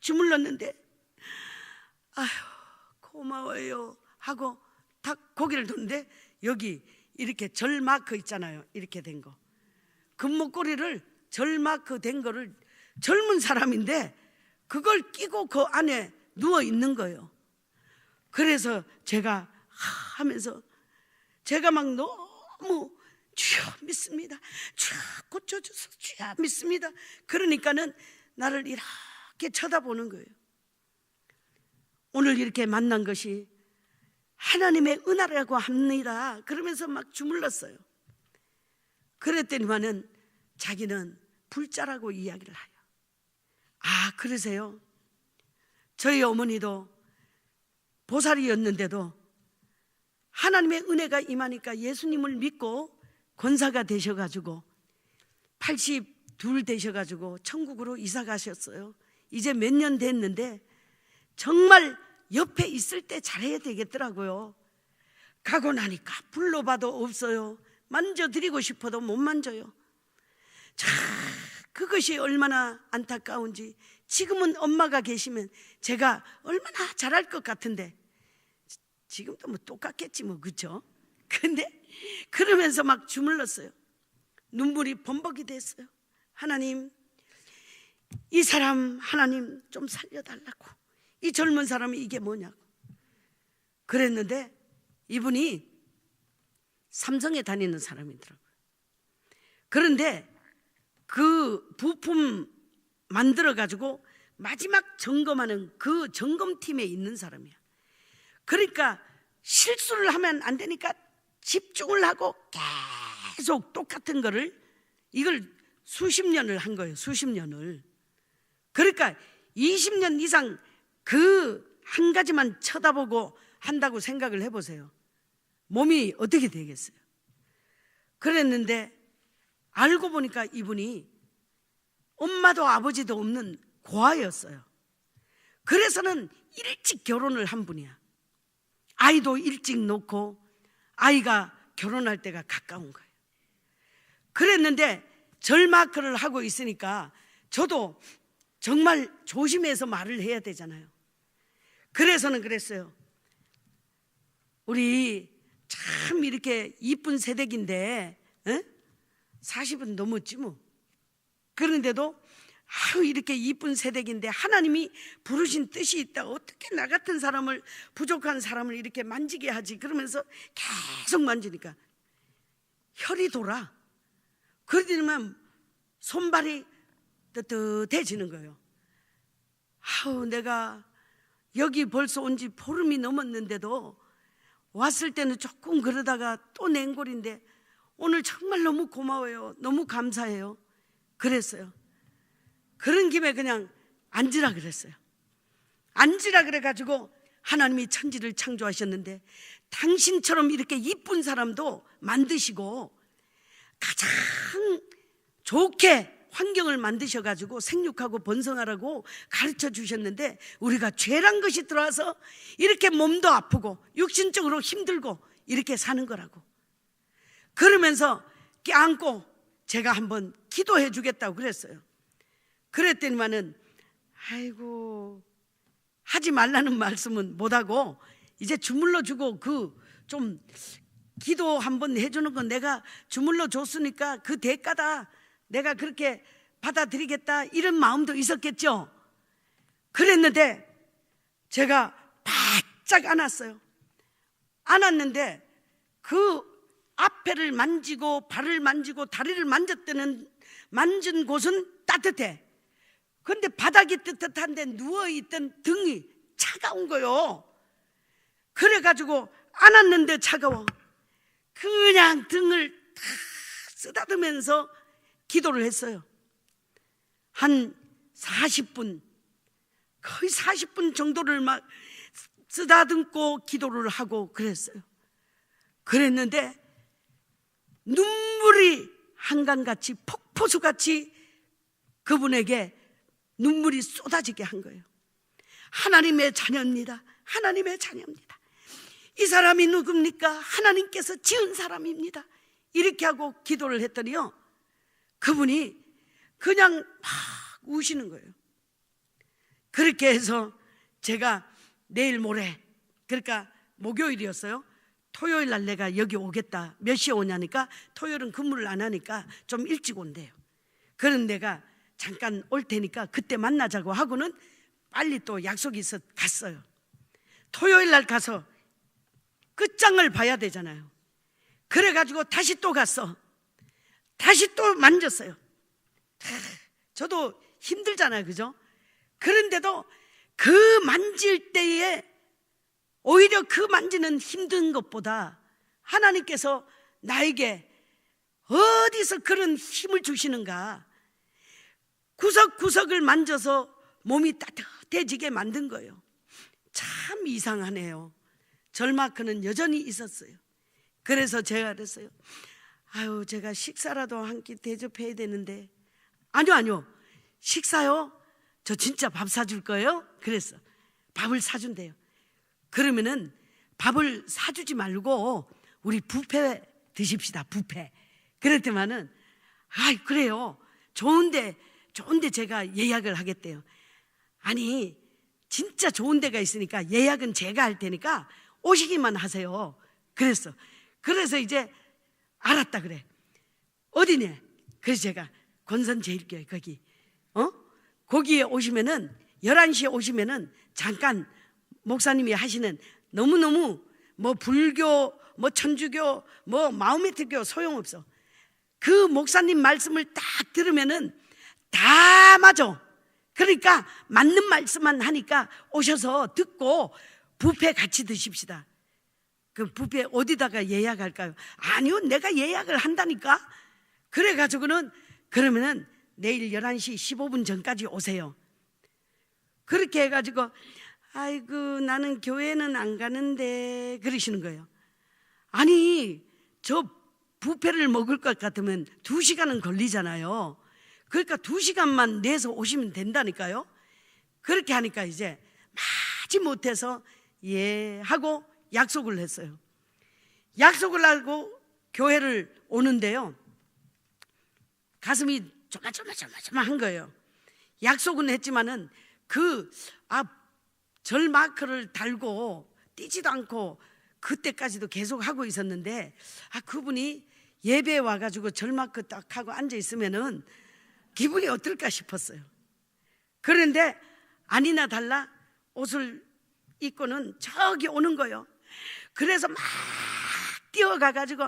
주물렀는데, 아휴 고마워요 하고 딱 고개를 드는데, 여기 이렇게 절 마크 있잖아요. 이렇게 된 거, 금목걸이를 절 마크 된 거를, 젊은 사람인데 그걸 끼고 그 안에 누워 있는 거예요. 그래서 제가 하면서 제가 막 너무 주여 믿습니다, 주여 고쳐주소, 주여 믿습니다. 그러니까는 나를 이렇게 쳐다보는 거예요. 오늘 이렇게 만난 것이 하나님의 은혜라고 합니다. 그러면서 막 주물렀어요. 그랬더니만은 자기는 불자라고 이야기를 해요. 그러세요? 저희 어머니도 보살이었는데도 하나님의 은혜가 임하니까 예수님을 믿고 권사가 되셔가지고 82 되셔가지고 천국으로 이사 가셨어요. 이제 몇 년 됐는데 정말 옆에 있을 때 잘해야 되겠더라고요. 가고 나니까 불러봐도 없어요. 만져드리고 싶어도 못 만져요. 자, 그것이 얼마나 안타까운지. 지금은 엄마가 계시면 제가 얼마나 잘할 것 같은데, 지금도 뭐 똑같겠지 뭐, 그렇죠? 근데 그러면서 막 주물렀어요. 눈물이 범벅이 됐어요. 하나님, 이 사람 하나님 좀 살려달라고. 이 젊은 사람이 이게 뭐냐고 그랬는데, 이분이 삼성에 다니는 사람이더라고요. 그런데 그 부품 만들어 가지고 마지막 점검하는 그 점검팀에 있는 사람이야. 그러니까 실수를 하면 안 되니까 집중을 하고 계속 똑같은 거를, 이걸 수십 년을 한 거예요. 수십 년을. 그러니까 20년 이상 그 한 가지만 쳐다보고 한다고 생각을 해보세요. 몸이 어떻게 되겠어요? 그랬는데 알고 보니까 이분이 엄마도 아버지도 없는 고아였어요. 그래서는 일찍 결혼을 한 분이야. 아이도 일찍 놓고 아이가 결혼할 때가 가까운 거예요. 그랬는데 절마크를 하고 있으니까 저도 정말 조심해서 말을 해야 되잖아요. 그래서는 그랬어요. 우리 참 이렇게 이쁜 새댁인데 40은 넘었지 뭐. 그런데도 이렇게 이쁜 새댁인데 하나님이 부르신 뜻이 있다. 어떻게 나 같은 사람을, 부족한 사람을 이렇게 만지게 하지? 그러면서 계속 만지니까 혈이 돌아. 그러더니만 손발이 뜨뜻해지는 거예요. 내가 여기 벌써 온 지 보름이 넘었는데도 왔을 때는 조금 그러다가 또 냉골인데 오늘 정말 너무 고마워요. 너무 감사해요. 그랬어요. 그런 김에 그냥 앉으라 그랬어요. 앉으라 그래가지고 하나님이 천지를 창조하셨는데 당신처럼 이렇게 이쁜 사람도 만드시고 가장 좋게 환경을 만드셔가지고 생육하고 번성하라고 가르쳐 주셨는데 우리가 죄란 것이 들어와서 이렇게 몸도 아프고 육신적으로 힘들고 이렇게 사는 거라고. 그러면서 껴안고 제가 한번 기도해 주겠다고 그랬어요. 그랬더니만은 아이고 하지 말라는 말씀은 못하고 이제 주물러 주고 좀 기도 한번 해주는 건 내가 주물러 줬으니까 그 대가다, 내가 그렇게 받아들이겠다, 이런 마음도 있었겠죠. 그랬는데 제가 바짝 안았어요. 안았는데 그 앞에를 만지고 발을 만지고 다리를 만진 곳은 따뜻해. 근데 바닥이 뜨뜻한데 누워있던 등이 차가운 거요. 그래가지고 안았는데 차가워. 그냥 등을 탁 쓰다듬으면서 기도를 했어요. 한 40분, 거의 40분 정도를 막 쓰다듬고 기도를 하고 그랬어요. 그랬는데 눈물이 한강같이 폭포수같이 그분에게 눈물이 쏟아지게 한 거예요. 하나님의 자녀입니다. 하나님의 자녀입니다. 이 사람이 누굽니까? 하나님께서 지은 사람입니다. 이렇게 하고 기도를 했더니요, 그분이 그냥 막 우시는 거예요. 그렇게 해서 제가 내일 모레, 그러니까 목요일이었어요. 토요일 날 내가 여기 오겠다. 몇 시에 오냐니까 토요일은 근무를 안 하니까 좀 일찍 온대요. 그런 내가 잠깐 올 테니까 그때 만나자고 하고는 빨리 또 약속이 있어 갔어요. 토요일 날 가서 끝장을 봐야 되잖아요. 그래가지고 다시 또 갔어. 다시 또 만졌어요. 저도 힘들잖아요, 그죠? 그런데도 그 만질 때에 오히려 그 만지는 힘든 것보다 하나님께서 나에게 어디서 그런 힘을 주시는가, 구석구석을 만져서 몸이 따뜻해지게 만든 거예요. 참 이상하네요. 절마크는 여전히 있었어요. 그래서 제가 그랬어요. 제가 식사라도 한 끼 대접해야 되는데. 아니요, 식사요? 저 진짜 밥 사줄 거예요? 그랬어. 밥을 사준대요. 그러면은 밥을 사주지 말고 우리 뷔페 드십시다. 뷔페. 그랬더만은 그래요. 좋은데 제가 예약을 하겠대요. 아니 진짜 좋은 데가 있으니까 예약은 제가 할 테니까 오시기만 하세요. 그랬어. 그래서 이제 알았다 그래. 어디냐? 그래서 제가 권선제일교회 거기에 오시면은 11시에 오시면은 잠깐 목사님이 하시는 너무너무 뭐 불교 뭐 천주교 뭐 마호메트교 소용없어. 그 목사님 말씀을 딱 들으면은 다 맞아. 그러니까 맞는 말씀만 하니까 오셔서 듣고 뷔페 같이 드십시다. 그 뷔페 어디다가 예약할까요? 아니요, 내가 예약을 한다니까. 그래가지고는 그러면은 내일 11시 15분 전까지 오세요. 그렇게 해가지고 아이고 나는 교회는 안 가는데 그러시는 거예요. 아니 저 뷔페를 먹을 것 같으면 2시간은 걸리잖아요. 그러니까 2시간만 내서 오시면 된다니까요. 그렇게 하니까 이제 마지못해서 예 하고 약속을 했어요. 약속을 하고 교회를 오는데요, 가슴이 조마조마한 거예요. 약속은 했지만은 절 마크를 달고 뛰지도 않고 그때까지도 계속 하고 있었는데 그분이 예배에 와가지고 절 마크 딱 하고 앉아 있으면은 기분이 어떨까 싶었어요. 그런데 아니나 달라 옷을 입고는 저기 오는 거예요. 그래서 막 뛰어가가지고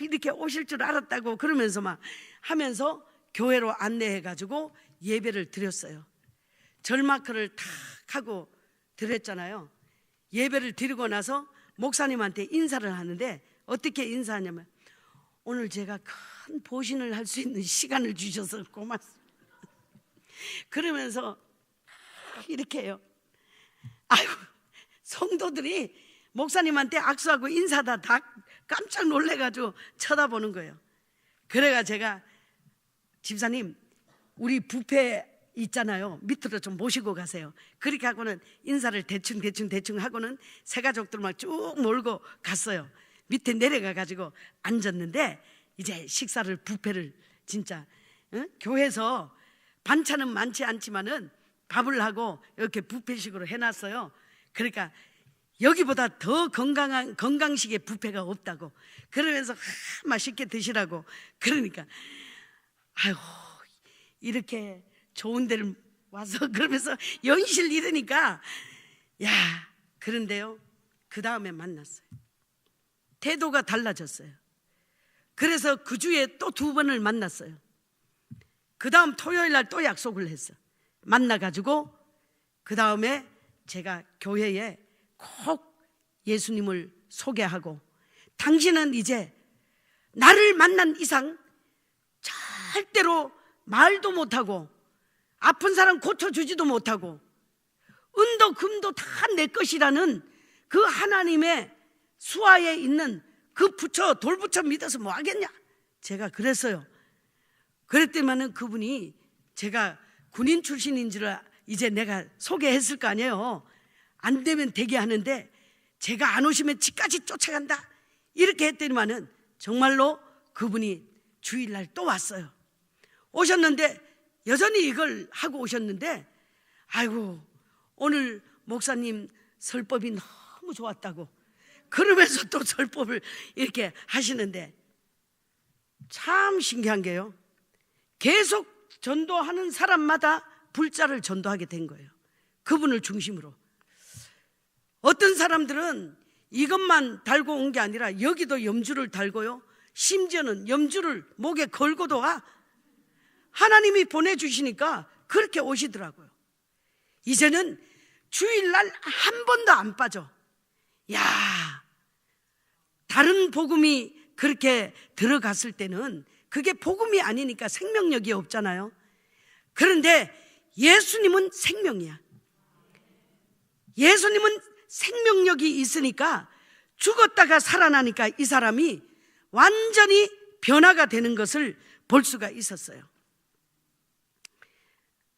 이렇게 오실 줄 알았다고 그러면서 막 하면서 교회로 안내해가지고 예배를 드렸어요. 절마크를 탁 하고 드렸잖아요. 예배를 드리고 나서 목사님한테 인사를 하는데 어떻게 인사하냐면 오늘 제가 큰 보신을 할 수 있는 시간을 주셔서 고맙습니다. 그러면서 이렇게 해요. 아이고 성도들이 목사님한테 악수하고 인사다 다 깜짝 놀래가지고 쳐다보는 거예요. 그래가 제가 집사님 우리 뷔페 있잖아요. 밑으로 좀 모시고 가세요. 그렇게 하고는 인사를 대충 하고는 새 가족들 막 쭉 몰고 갔어요. 밑에 내려가가지고 앉았는데 이제 식사를 뷔페를 진짜 교회에서 반찬은 많지 않지만은 밥을 하고 이렇게 뷔페식으로 해놨어요. 그러니까 여기보다 더 건강식의 뷔페가 없다고 그러면서 맛있게 드시라고 그러니까 아이고 이렇게 좋은 데를 와서 그러면서 연실 이러니까 그런데요 그 다음에 만났어요. 태도가 달라졌어요. 그래서 그 주에 또 2번을 만났어요. 그 다음 토요일 날 또 약속을 했어. 만나가지고 그 다음에 제가 교회에 꼭 예수님을 소개하고 당신은 이제 나를 만난 이상 절대로 말도 못하고 아픈 사람 고쳐주지도 못하고 은도 금도 다 내 것이라는 그 하나님의 수하에 있는 그 부처 돌부처 믿어서 뭐 하겠냐 제가 그랬어요. 그랬더니만은 그분이 제가 군인 출신인 줄 이제 내가 소개했을 거 아니에요. 안 되면 되게 하는데 제가 안 오시면 집까지 쫓아간다 이렇게 했더니만은 정말로 그분이 주일날 또 왔어요. 오셨는데 여전히 이걸 하고 오셨는데 아이고 오늘 목사님 설법이 너무 좋았다고 그러면서 또 설법을 이렇게 하시는데 참 신기한 게요, 계속 전도하는 사람마다 불자를 전도하게 된 거예요. 그분을 중심으로. 어떤 사람들은 이것만 달고 온 게 아니라 여기도 염주를 달고요, 심지어는 염주를 목에 걸고도 와. 하나님이 보내주시니까 그렇게 오시더라고요. 이제는 주일날 한 번도 안 빠져. 다른 복음이 그렇게 들어갔을 때는 그게 복음이 아니니까 생명력이 없잖아요. 그런데 예수님은 생명이야. 예수님은 생명력이 있으니까 죽었다가 살아나니까 이 사람이 완전히 변화가 되는 것을 볼 수가 있었어요.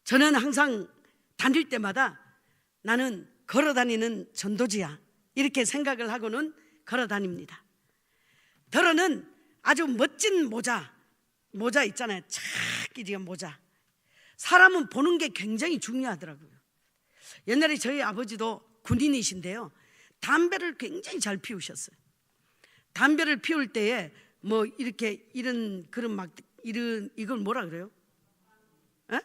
저는 항상 다닐 때마다 나는 걸어 다니는 전도지야, 이렇게 생각을 하고는 걸어 다닙니다. 더러는 아주 멋진 모자 있잖아요. 착 끼리한 모자. 사람은 보는 게 굉장히 중요하더라고요. 옛날에 저희 아버지도 군인이신데요, 담배를 굉장히 잘 피우셨어요. 담배를 피울 때에 뭐 이렇게 이런 이걸 뭐라 그래요? 에?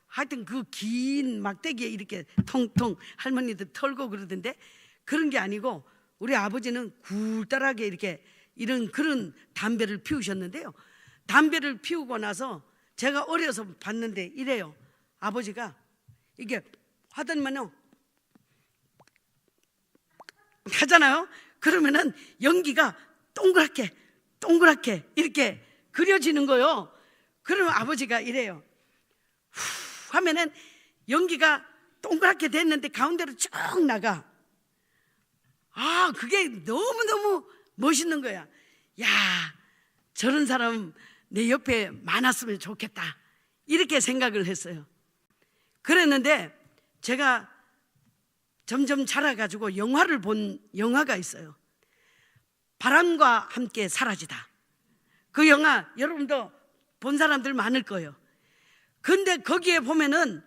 하여튼 그 긴 막대기에 이렇게 통통 할머니들 털고 그러던데, 그런 게 아니고 우리 아버지는 굴다랗게 이렇게 그런 담배를 피우셨는데요, 담배를 피우고 나서 제가 어려서 봤는데 이래요. 아버지가 이게 하더니만요 하잖아요. 그러면은 연기가 동그랗게 이렇게 그려지는 거요. 그러면 아버지가 이래요. 후 하면은 연기가 동그랗게 됐는데 가운데로 쭉 나가. 아, 그게 너무너무 멋있는 거야. 야, 저런 사람 내 옆에 많았으면 좋겠다, 이렇게 생각을 했어요. 그랬는데 제가 점점 자라가지고 영화를 본 영화가 있어요. 바람과 함께 사라지다. 그 영화 여러분도 본 사람들 많을 거예요. 근데 거기에 보면은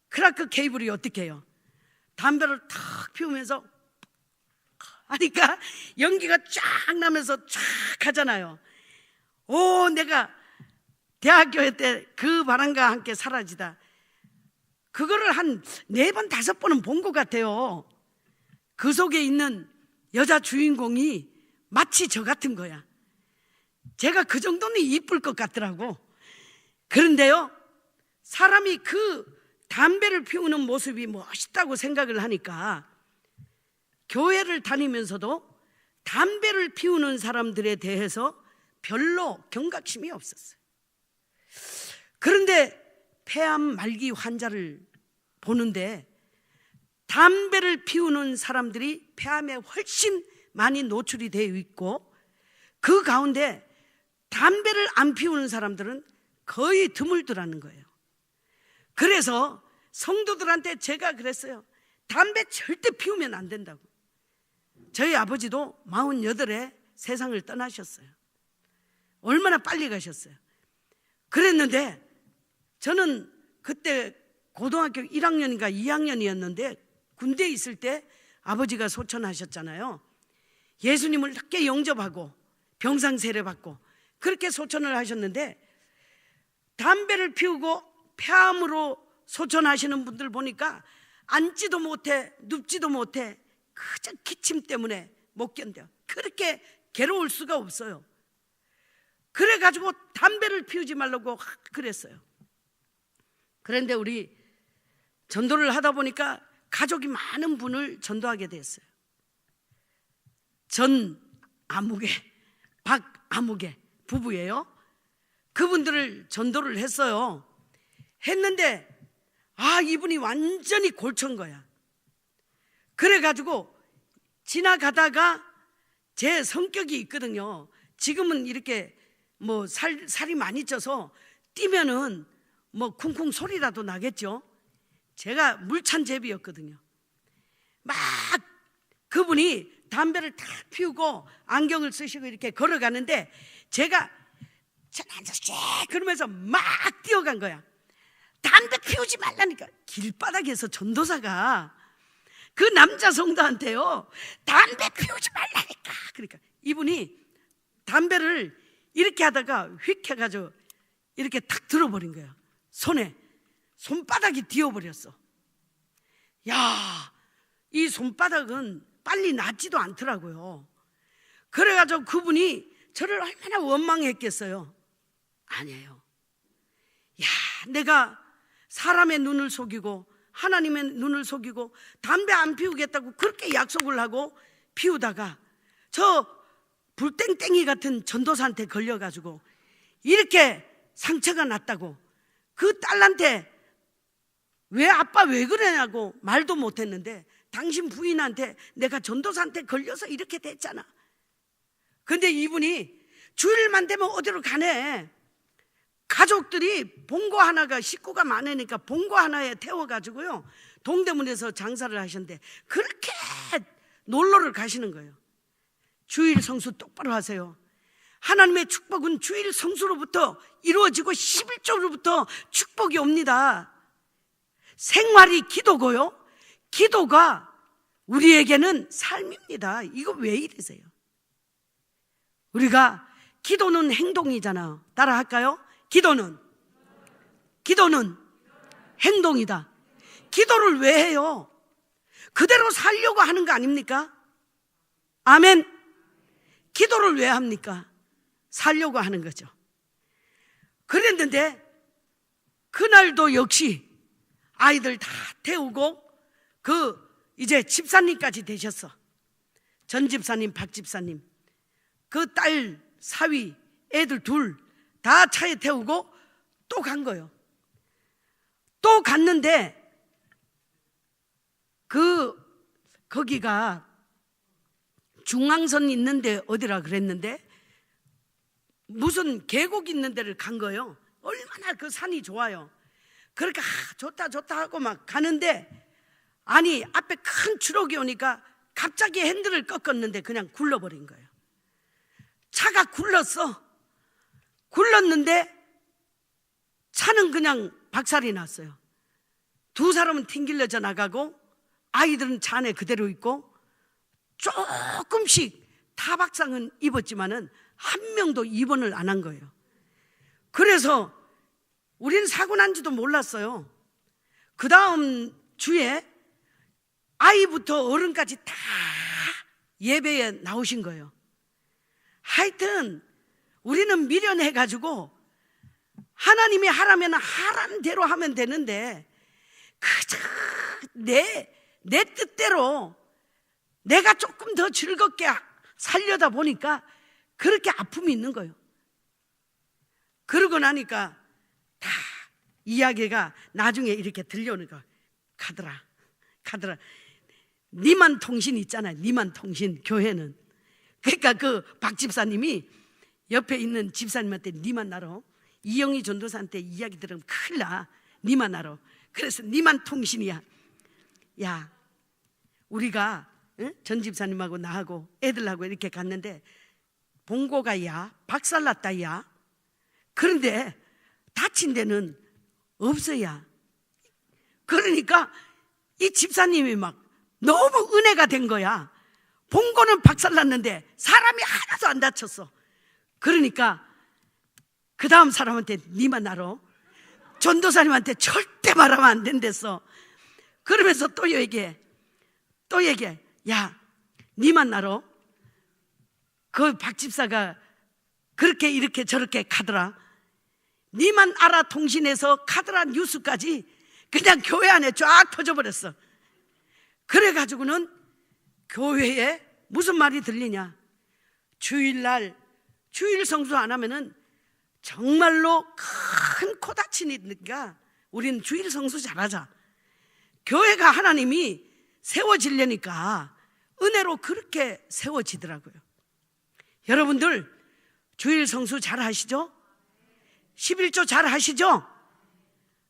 크라크 케이블이 어떻게 해요? 담배를 탁 피우면서 하니까 연기가 쫙 나면서 쫙 하잖아요. 오, 내가 대학교 때 그 바람과 함께 사라지다, 그거를 한 4번 5번은 본 것 같아요. 그 속에 있는 여자 주인공이 마치 저 같은 거야. 제가 그 정도는 이쁠 것 같더라고. 그런데요, 사람이 그 담배를 피우는 모습이 멋있다고 생각을 하니까 교회를 다니면서도 담배를 피우는 사람들에 대해서 별로 경각심이 없었어요. 그런데 폐암 말기 환자를 보는데 담배를 피우는 사람들이 폐암에 훨씬 많이 노출이 되어 있고, 그 가운데 담배를 안 피우는 사람들은 거의 드물더라는 거예요. 그래서 성도들한테 제가 그랬어요. 담배 절대 피우면 안 된다고. 저희 아버지도 48에 세상을 떠나셨어요. 얼마나 빨리 가셨어요. 그랬는데 저는 그때 고등학교 1학년인가 2학년이었는데 군대에 있을 때 아버지가 소천하셨잖아요. 예수님을 늦게 영접하고 병상 세례받고 그렇게 소천을 하셨는데, 담배를 피우고 폐암으로 소천하시는 분들 보니까 앉지도 못해 눕지도 못해, 그저 기침 때문에 못 견뎌. 그렇게 괴로울 수가 없어요. 그래가지고 담배를 피우지 말라고 그랬어요. 그런데 우리 전도를 하다 보니까 가족이 많은 분을 전도하게 됐어요. 전아무개, 박아무개 부부예요. 그분들을 전도를 했어요. 했는데 이분이 완전히 골쳐인 거야. 그래가지고 지나가다가 제 성격이 있거든요. 지금은 이렇게 살이 많이 쪄서 뛰면은 쿵쿵 소리라도 나겠죠. 제가 물찬 제비였거든요. 막 그분이 담배를 탁 피우고 안경을 쓰시고 이렇게 걸어가는데 제가 그러면서 막 뛰어간 거야. 담배 피우지 말라니까. 길바닥에서 전도사가 그 남자 성도한테요, 담배 피우지 말라니까. 그러니까 이분이 담배를 이렇게 하다가 휙 해가지고 이렇게 탁 들어버린 거야. 손바닥이 뒤어버렸어. 야, 이 손바닥은 빨리 낫지도 않더라고요. 그래가지고 그분이 저를 얼마나 원망했겠어요. 아니에요. 야, 내가 사람의 눈을 속이고 하나님의 눈을 속이고 담배 안 피우겠다고 그렇게 약속을 하고 피우다가 저 불땡땡이 같은 전도사한테 걸려가지고 이렇게 상처가 났다고, 그 딸한테 왜 아빠 왜 그러냐고 말도 못했는데 당신 부인한테 내가 전도사한테 걸려서 이렇게 됐잖아. 근데 이분이 주일만 되면 어디로 가네. 가족들이 봉고 하나가 식구가 많으니까 봉고 하나에 태워가지고요 동대문에서 장사를 하셨는데 그렇게 놀러를 가시는 거예요. 주일 성수 똑바로 하세요. 하나님의 축복은 주일 성수로부터 이루어지고 11조로부터 축복이 옵니다. 생활이 기도고요, 기도가 우리에게는 삶입니다. 이거 왜 이러세요? 우리가 기도는 행동이잖아. 따라 할까요? 기도는 행동이다. 기도를 왜 해요? 그대로 살려고 하는 거 아닙니까? 아멘. 기도를 왜 합니까? 살려고 하는 거죠. 그랬는데 그날도 역시 아이들 다 태우고 이제 집사님까지 되셨어. 전 집사님, 박 집사님, 그 딸 사위, 애들 둘 다 차에 태우고 또 간 거예요. 또 갔는데 거기가 중앙선 있는데 어디라 그랬는데 무슨 계곡 있는 데를 간 거예요. 얼마나 그 산이 좋아요. 그러니까 좋다 하고 막 가는데 아니 앞에 큰 추럭이 오니까 갑자기 핸들을 꺾었는데 그냥 굴러버린 거예요. 차가 굴렀는데 차는 그냥 박살이 났어요. 두 사람은 튕길려져 나가고 아이들은 차 안에 그대로 있고 조금씩 타박상은 입었지만은 한 명도 입원을 안 한 거예요. 그래서 우리는 사고 난지도 몰랐어요. 그 다음 주에 아이부터 어른까지 다 예배에 나오신 거예요. 하여튼 우리는 미련해가지고 하나님이 하라면 하라는 대로 하면 되는데 그저 내 뜻대로 내가 조금 더 즐겁게 살려다 보니까 그렇게 아픔이 있는 거예요. 그러고 나니까 다 이야기가 나중에 이렇게 들려오는 거예요. 가더라 니만 통신 있잖아요. 니만 통신 교회는. 그러니까 그 박 집사님이 옆에 있는 집사님한테 니만 알아. 이영희 전도사한테 이야기 들으면 큰일 나. 니만 알아. 그래서 니만 통신이야. 야, 우리가 전 집사님하고 나하고 애들하고 이렇게 갔는데 봉고가 야 박살났다 야. 그런데 다친 데는 없어야. 그러니까 이 집사님이 막 너무 은혜가 된 거야. 봉고는 박살났는데 사람이 하나도 안 다쳤어. 그러니까 그 다음 사람한테 니만 알아. 전도사님한테 절대 말하면 안 된댔어. 그러면서 또 얘기해. 야, 니만 알아. 그 박집사가 그렇게 이렇게 저렇게 가더라. 니만 알아 통신에서 카더라 뉴스까지 그냥 교회 안에 쫙 퍼져버렸어. 그래가지고는 교회에 무슨 말이 들리냐. 주일날 주일 성수 안 하면은 정말로 큰 코다치니까 우리는 주일 성수 잘하자. 교회가 하나님이 세워지려니까 은혜로 그렇게 세워지더라고요. 여러분들 주일 성수 잘 하시죠? 11조 잘 하시죠?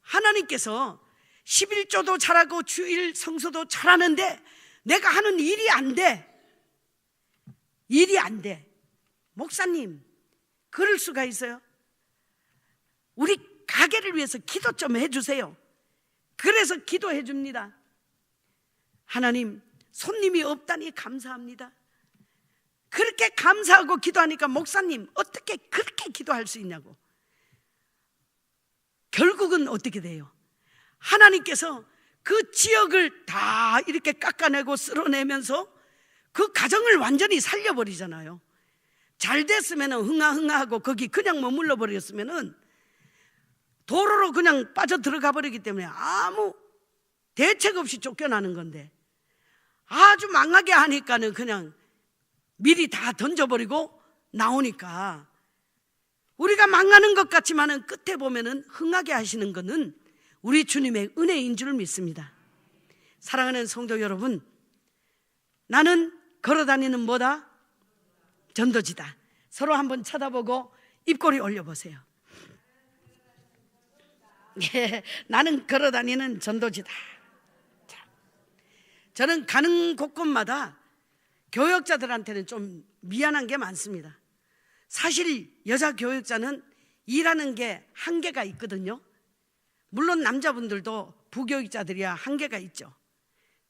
하나님께서 11조도 잘하고 주일 성수도 잘하는데 내가 하는 일이 안 돼. 목사님, 그럴 수가 있어요? 우리 가게를 위해서 기도 좀 해주세요. 그래서 기도해 줍니다. 하나님, 손님이 없다니 감사합니다. 그렇게 감사하고 기도하니까 목사님 어떻게 그렇게 기도할 수 있냐고. 결국은 어떻게 돼요? 하나님께서 그 지역을 다 이렇게 깎아내고 쓸어내면서 그 가정을 완전히 살려버리잖아요. 잘 됐으면 흥하하고 거기 그냥 머물러 버렸으면 도로로 그냥 빠져 들어가 버리기 때문에 아무 대책 없이 쫓겨나는 건데 아주 망하게 하니까는 그냥 미리 다 던져버리고 나오니까 우리가 망하는 것 같지만은 끝에 보면은 흥하게 하시는 것은 우리 주님의 은혜인 줄 믿습니다. 사랑하는 성도 여러분, 나는 걸어다니는 뭐다? 전도지다. 서로 한번 쳐다보고 입꼬리 올려보세요. 예, 나는 걸어다니는 전도지다. 자, 저는 가는 곳곳마다 교역자들한테는 좀 미안한 게 많습니다. 사실 여자 교역자는 일하는 게 한계가 있거든요. 물론 남자분들도 부교육자들이야 한계가 있죠.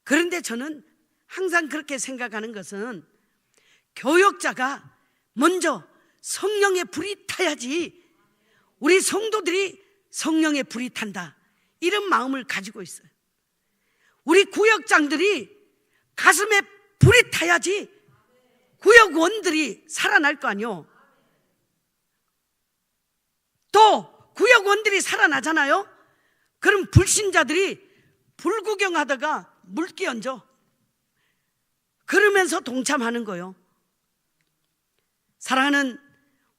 그런데 저는 항상 그렇게 생각하는 것은 교역자가 먼저 성령의 불이 타야지 우리 성도들이 성령의 불이 탄다, 이런 마음을 가지고 있어요. 우리 구역장들이 가슴에 불이 타야지 구역원들이 살아날 거 아니요. 또 구역원들이 살아나잖아요. 그럼 불신자들이 불구경하다가 물 끼얹어. 그러면서 동참하는 거예요. 사랑하는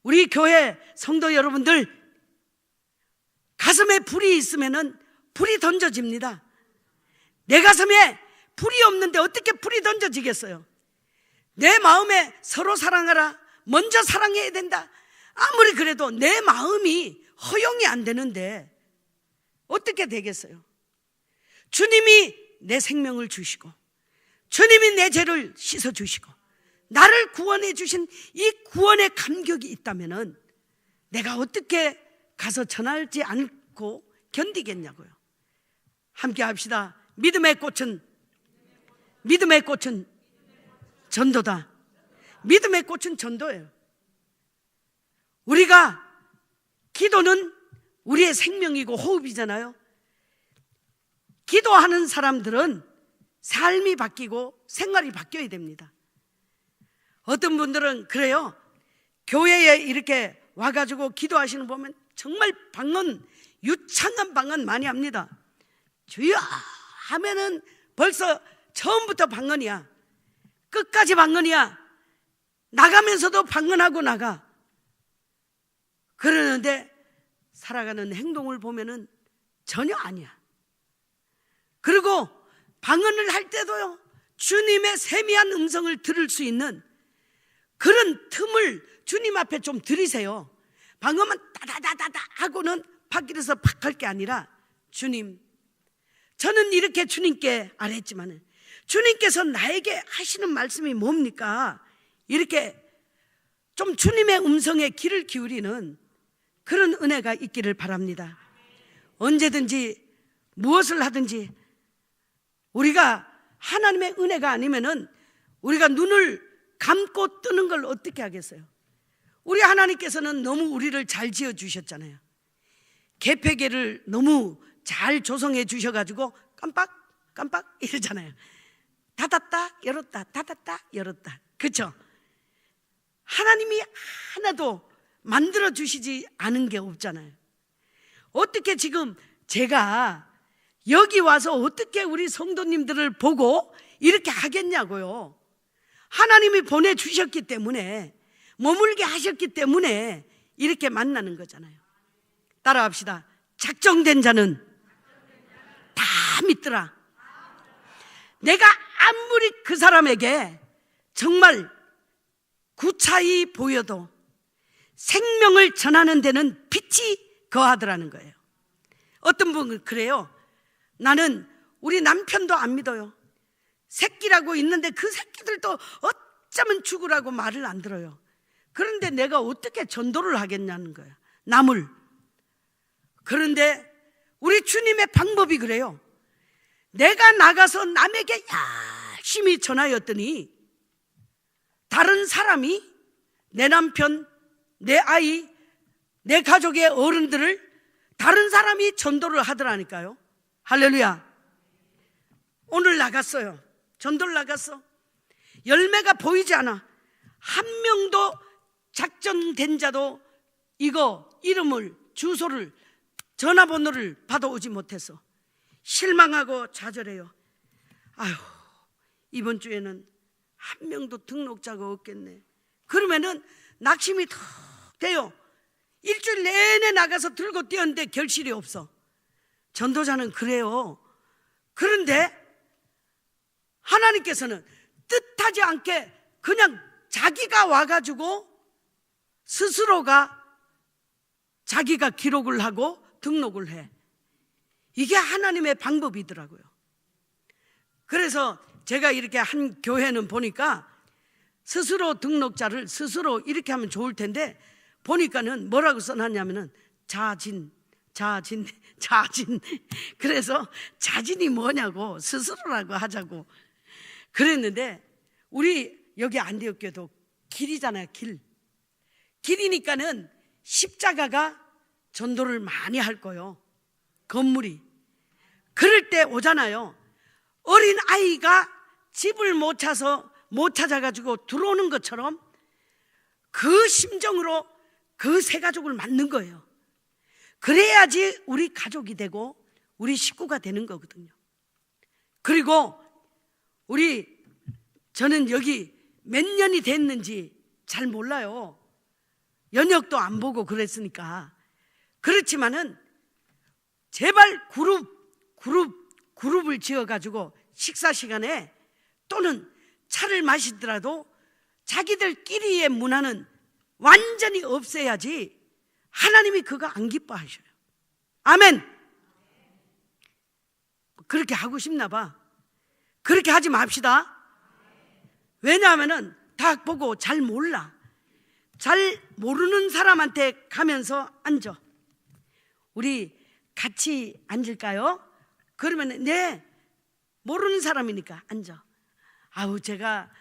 우리 교회 성도 여러분들, 가슴에 불이 있으면은 불이 던져집니다. 내 가슴에 불이 없는데 어떻게 불이 던져지겠어요? 내 마음에 서로 사랑하라, 먼저 사랑해야 된다. 아무리 그래도 내 마음이 허용이 안 되는데 어떻게 되겠어요? 주님이 내 생명을 주시고 주님이 내 죄를 씻어주시고 나를 구원해 주신 이 구원의 감격이 있다면은 내가 어떻게 가서 전하지 않고 견디겠냐고요. 함께 합시다. 믿음의 꽃은 전도다. 믿음의 꽃은 전도예요. 우리가 기도는 우리의 생명이고 호흡이잖아요. 기도하는 사람들은 삶이 바뀌고 생활이 바뀌어야 됩니다. 어떤 분들은 그래요. 교회에 이렇게 와가지고 기도하시는 거 보면 정말 방언, 유창한 방언 많이 합니다. 주여 하면은 벌써 처음부터 방언이야. 끝까지 방언이야. 나가면서도 방언하고 나가. 그러는데 살아가는 행동을 보면은 전혀 아니야. 그리고 방언을 할 때도요, 주님의 세미한 음성을 들을 수 있는 그런 틈을 주님 앞에 좀 들이세요. 방언만 따다다다다 하고는 밖에서 팍 할 게 아니라, 주님, 저는 이렇게 주님께 아뢰지만은 주님께서 나에게 하시는 말씀이 뭡니까? 이렇게 좀 주님의 음성에 귀를 기울이는 그런 은혜가 있기를 바랍니다. 언제든지 무엇을 하든지 우리가 하나님의 은혜가 아니면은 우리가 눈을 감고 뜨는 걸 어떻게 하겠어요? 우리 하나님께서는 너무 우리를 잘 지어 주셨잖아요. 개폐개를 너무 잘 조성해 주셔가지고 깜빡 이러잖아요. 닫았다 열었다 닫았다 열었다. 그렇죠? 하나님이 하나도 만들어 주시지 않은 게 없잖아요. 어떻게 지금 제가 여기 와서 어떻게 우리 성도님들을 보고 이렇게 하겠냐고요. 하나님이 보내주셨기 때문에, 머물게 하셨기 때문에 이렇게 만나는 거잖아요. 따라합시다. 작정된 자는 다 믿더라. 내가 아무리 그 사람에게 정말 구차히 보여도 생명을 전하는 데는 빛이 거하더라는 거예요. 어떤 분은 그래요. 나는 우리 남편도 안 믿어요. 새끼라고 있는데 그 새끼들도 어쩌면 죽으라고 말을 안 들어요. 그런데 내가 어떻게 전도를 하겠냐는 거예요. 남을. 그런데 우리 주님의 방법이 그래요. 내가 나가서 남에게 열심히 전하였더니 다른 사람이 내 남편, 내 아이, 내 가족의 어른들을 다른 사람이 전도를 하더라니까요. 할렐루야. 오늘 나갔어요. 전도를 나갔어. 열매가 보이지 않아. 한 명도 작정된 자도 이거 이름을, 주소를, 전화번호를 받아오지 못해서 실망하고 좌절해요. 아휴, 이번 주에는 한 명도 등록자가 없겠네. 그러면은 낙심이 더 돼요. 일주일 내내 나가서 들고 뛰었는데 결실이 없어. 전도자는 그래요. 그런데 하나님께서는 뜻하지 않게 그냥 자기가 와가지고 스스로가 자기가 기록을 하고 등록을 해. 이게 하나님의 방법이더라고요. 그래서 제가 이렇게 한 교회는 보니까 스스로 등록자를 스스로 이렇게 하면 좋을 텐데 보니까는 뭐라고 써놨냐면은 자진. 그래서 자진이 뭐냐고 스스로라고 하자고 그랬는데, 우리 여기 안디옥교도 길이잖아요. 길이니까는 십자가가 전도를 많이 할 거예요. 건물이 그럴 때 오잖아요. 어린 아이가 집을 못 찾아가지고 들어오는 것처럼 그 심정으로 그 세 가족을 만든 거예요. 그래야지 우리 가족이 되고 우리 식구가 되는 거거든요. 그리고 저는 여기 몇 년이 됐는지 잘 몰라요. 연역도 안 보고 그랬으니까. 그렇지만은 제발 그룹을 지어가지고 식사 시간에 또는 차를 마시더라도 자기들끼리의 문화는 완전히 없애야지 하나님이 그거 안 기뻐하셔요. 아멘. 그렇게 하고 싶나 봐. 그렇게 하지 맙시다. 왜냐하면은 다 보고 잘 몰라. 잘 모르는 사람한테 가면서 앉아. 우리 같이 앉을까요? 그러면 네, 모르는 사람이니까 앉아. 아우, 제가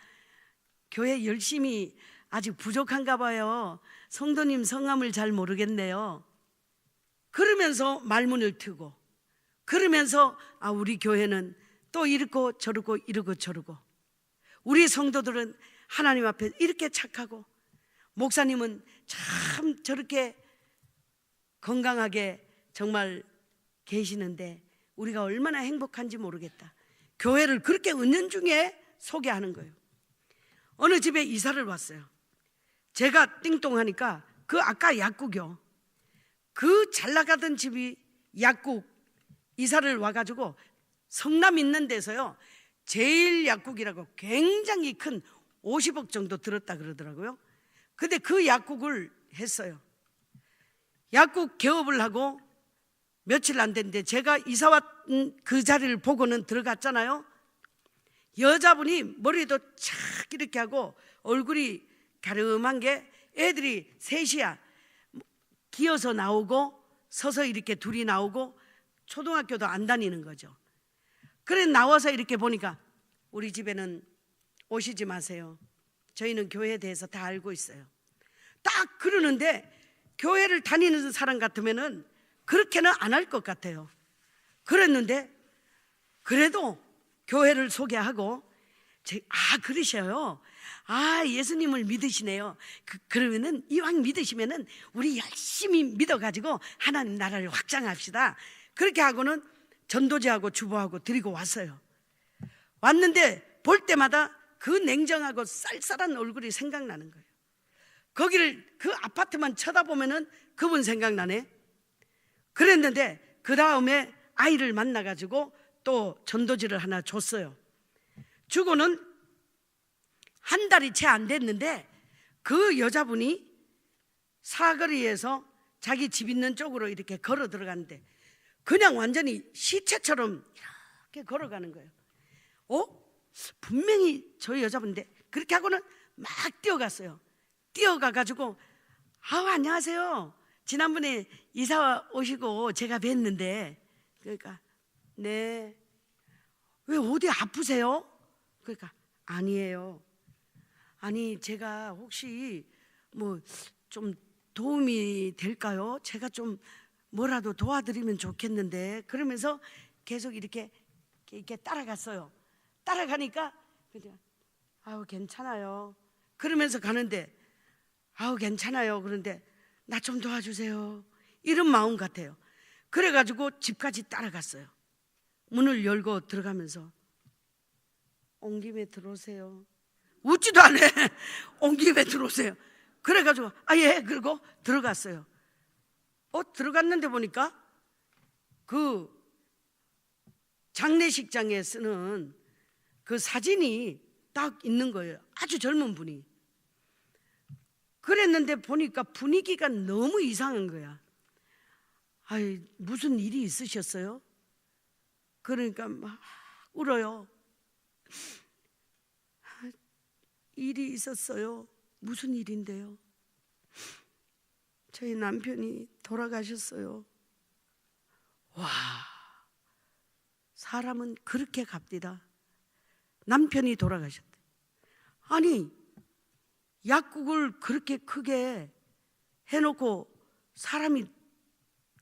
교회 열심히 아직 부족한가 봐요. 성도님 성함을 잘 모르겠네요. 그러면서 말문을 트고, 그러면서 우리 교회는 또 이렇고 저렇고 이러고 저러고, 우리 성도들은 하나님 앞에 이렇게 착하고, 목사님은 참 저렇게 건강하게 정말 계시는데 우리가 얼마나 행복한지 모르겠다. 교회를 그렇게 은연중에 소개하는 거예요. 어느 집에 이사를 왔어요. 제가 띵동하니까 그 아까 약국이요. 그 잘나가던 집이 약국 이사를 와가지고 성남 있는 데서요, 제일 약국이라고 굉장히 큰 50억 정도 들었다 그러더라고요. 근데 그 약국을 했어요. 약국 개업을 하고 며칠 안 됐는데 제가 이사 왔던 그 자리를 보고는 들어갔잖아요. 여자분이 머리도 착 이렇게 하고 얼굴이 가름한 게, 애들이 셋이야. 기어서 나오고 서서 이렇게 둘이 나오고 초등학교도 안 다니는 거죠. 그래 나와서 이렇게 보니까 우리 집에는 오시지 마세요. 저희는 교회에 대해서 다 알고 있어요. 딱 그러는데 교회를 다니는 사람 같으면은 그렇게는 안 할 것 같아요. 그랬는데 그래도 교회를 소개하고, 그러셔요. 예수님을 믿으시네요. 그러면은 이왕 믿으시면은 우리 열심히 믿어가지고 하나님 나라를 확장합시다. 그렇게 하고는 전도제하고 주보하고 드리고 왔어요. 왔는데 볼 때마다 그 냉정하고 쌀쌀한 얼굴이 생각나는 거예요. 거기를 그 아파트만 쳐다보면은 그분 생각나네. 그랬는데 그 다음에 아이를 만나가지고 또 전도지를 하나 줬어요. 주고는 한 달이 채 안 됐는데 그 여자분이 사거리에서 자기 집 있는 쪽으로 이렇게 걸어 들어가는데 그냥 완전히 시체처럼 이렇게 걸어가는 거예요. 분명히 저희 여자분인데 그렇게 하고는 막 뛰어갔어요. 뛰어가가지고 안녕하세요. 지난번에 이사 오시고 제가 뵀는데, 그러니까 네, 왜 어디 아프세요? 그러니까 아니에요. 아니 제가 혹시 뭐 좀 도움이 될까요? 제가 좀 뭐라도 도와드리면 좋겠는데. 그러면서 계속 이렇게 따라갔어요. 따라가니까 그냥 괜찮아요. 그러면서 가는데 괜찮아요. 그런데 나 좀 도와주세요. 이런 마음 같아요. 그래가지고 집까지 따라갔어요. 문을 열고 들어가면서 온 김에 들어오세요. 웃지도 않네. 온 김에 들어오세요. 그래가지고 예. 그리고 들어갔어요. 들어갔는데 보니까 그 장례식장에 쓰는 그 사진이 딱 있는 거예요. 아주 젊은 분이. 그랬는데 보니까 분위기가 너무 이상한 거야. 무슨 일이 있으셨어요? 그러니까 막 울어요. 일이 있었어요. 무슨 일인데요? 저희 남편이 돌아가셨어요. 와, 사람은 그렇게 갑디다. 남편이 돌아가셨대. 아니, 약국을 그렇게 크게 해놓고 사람이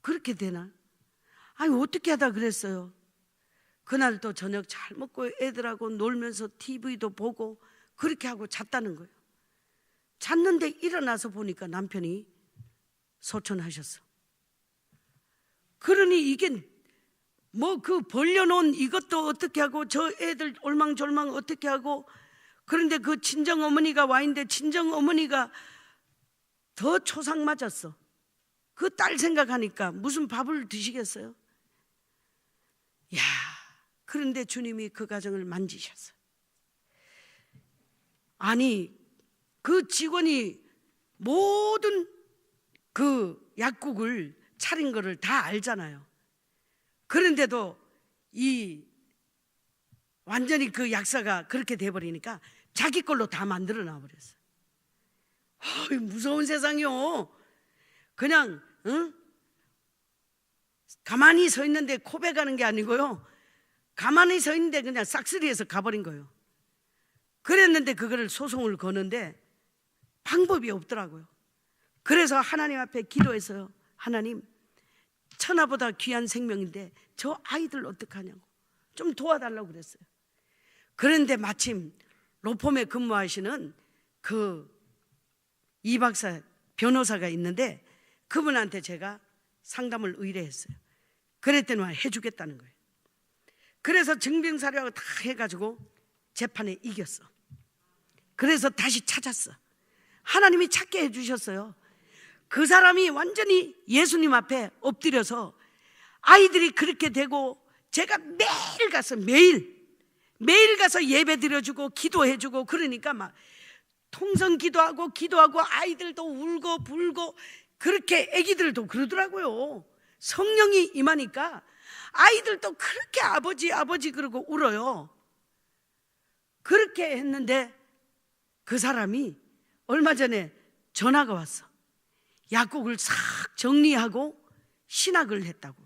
그렇게 되나? 아니, 어떻게 하다 그랬어요. 그날도 저녁 잘 먹고 애들하고 놀면서 TV도 보고 그렇게 하고 잤다는 거예요. 잤는데 일어나서 보니까 남편이 소천하셨어. 그러니 이게 뭐 그 벌려놓은 이것도 어떻게 하고 저 애들 올망졸망 어떻게 하고, 그런데 그 친정 어머니가 와 있는데 친정 어머니가 더 초상 맞았어. 그 딸 생각하니까 무슨 밥을 드시겠어요? 야, 그런데 주님이 그 가정을 만지셨어요. 아니, 그 직원이 모든 그 약국을 차린 거를 다 알잖아요. 그런데도 이 완전히 그 약사가 그렇게 돼버리니까 자기 걸로 다 만들어 놔버렸어요. 무서운 세상이요. 그냥 가만히 서 있는데 코백하는 게 아니고요, 가만히 서 있는데 그냥 싹쓸이해서 가버린 거예요. 그랬는데 그거를 소송을 거는데 방법이 없더라고요. 그래서 하나님 앞에 기도했어요. 하나님, 천하보다 귀한 생명인데 저 아이들 어떡하냐고 좀 도와달라고 그랬어요. 그런데 마침 로펌에 근무하시는 그 이 박사 변호사가 있는데 그분한테 제가 상담을 의뢰했어요. 그랬더니 해주겠다는 거예요. 그래서 증빙사료하고 다 해가지고 재판에 이겼어. 그래서 다시 찾았어. 하나님이 찾게 해주셨어요. 그 사람이 완전히 예수님 앞에 엎드려서 아이들이 그렇게 되고, 제가 매일 가서 매일 가서 예배 드려주고 기도해주고, 그러니까 막 통성 기도하고 아이들도 울고 불고, 그렇게 애기들도 그러더라고요. 성령이 임하니까 아이들도 그렇게 아버지 그러고 울어요. 그렇게 했는데 그 사람이 얼마 전에 전화가 왔어. 약국을 싹 정리하고 신학을 했다고.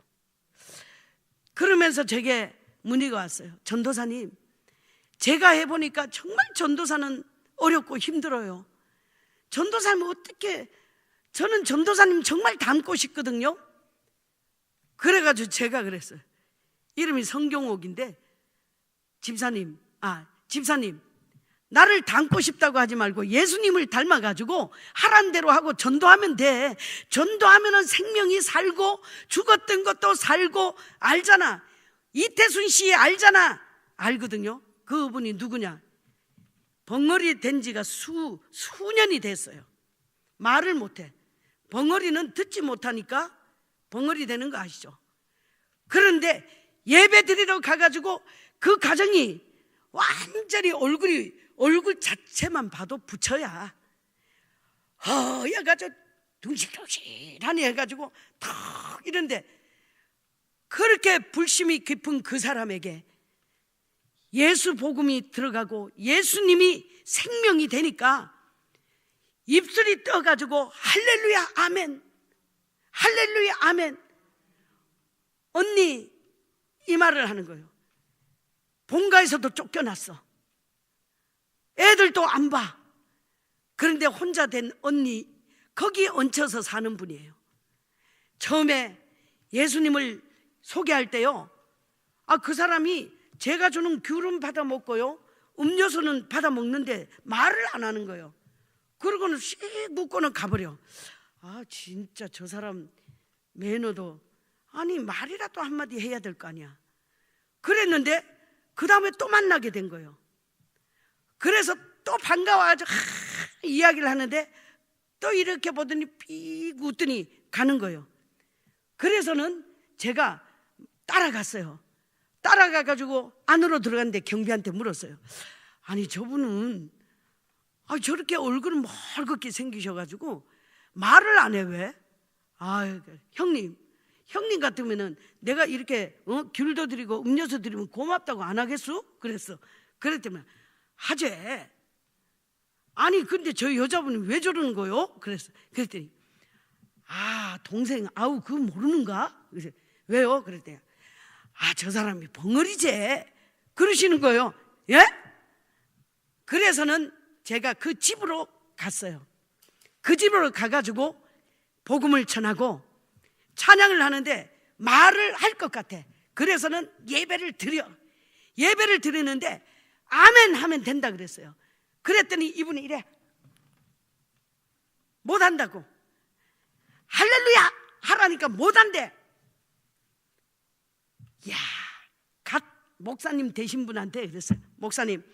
그러면서 제게 문의가 왔어요. 전도사님, 제가 해보니까 정말 전도사는 어렵고 힘들어요. 전도사님 어떻게, 저는 전도사님 정말 닮고 싶거든요. 그래가지고 제가 그랬어요. 이름이 성경옥인데, 집사님 나를 닮고 싶다고 하지 말고 예수님을 닮아가지고 하란 대로 하고 전도하면 돼. 전도하면은 생명이 살고 죽었던 것도 살고 알잖아. 이태순 씨 알잖아. 알거든요. 그분이 누구냐? 벙어리 된 지가 수년이 됐어요. 말을 못해. 벙어리는 듣지 못하니까 벙어리 되는 거 아시죠? 그런데 예배 드리러 가가지고 그 가정이 완전히 얼굴 자체만 봐도 부처야. 허여가지고 둥실둥실하니 해가지고 턱 이런데, 그렇게 불심이 깊은 그 사람에게 예수 복음이 들어가고 예수님이 생명이 되니까 입술이 떠가지고 할렐루야 아멘, 할렐루야 아멘. 언니 이 말을 하는 거예요. 본가에서도 쫓겨났어. 애들도 안 봐. 그런데 혼자 된 언니, 거기 얹혀서 사는 분이에요. 처음에 예수님을 소개할 때요, 그 사람이 제가 주는 귤은 받아 먹고요, 음료수는 받아 먹는데 말을 안 하는 거예요. 그러고는 씩 묻고는 가버려. 진짜 저 사람 매너도, 아니 말이라도 한마디 해야 될 거 아니야. 그랬는데 그 다음에 또 만나게 된 거예요. 그래서 또 반가워가지고 이야기를 하는데 또 이렇게 보더니 삐 웃더니 가는 거예요. 그래서는 제가 따라갔어요. 따라가가지고 안으로 들어갔는데 경비한테 물었어요. 아니 저분은 저렇게 얼굴은 멀겋게 생기셔가지고 말을 안 해 왜? 형님 형님 같으면은 내가 이렇게 귤도 드리고 음료수 드리면 고맙다고 안 하겠어? 그랬어. 그랬더니 하재. 아니 근데 저 여자분이 왜 저러는 거요? 그랬어. 그랬더니 동생 아우 그거 모르는가? 그래서 왜요? 그랬더니 저 사람이 벙어리제 그러시는 거예요. 예? 그래서는 제가 그 집으로 갔어요. 그 집으로 가가지고 복음을 전하고 찬양을 하는데 말을 할 것 같아. 그래서는 예배를 드리는데 아멘 하면 된다 그랬어요. 그랬더니 이분이 이래 못한다고. 할렐루야 하라니까 못한대. 야, 갓 목사님 되신 분한테 그랬어요. 목사님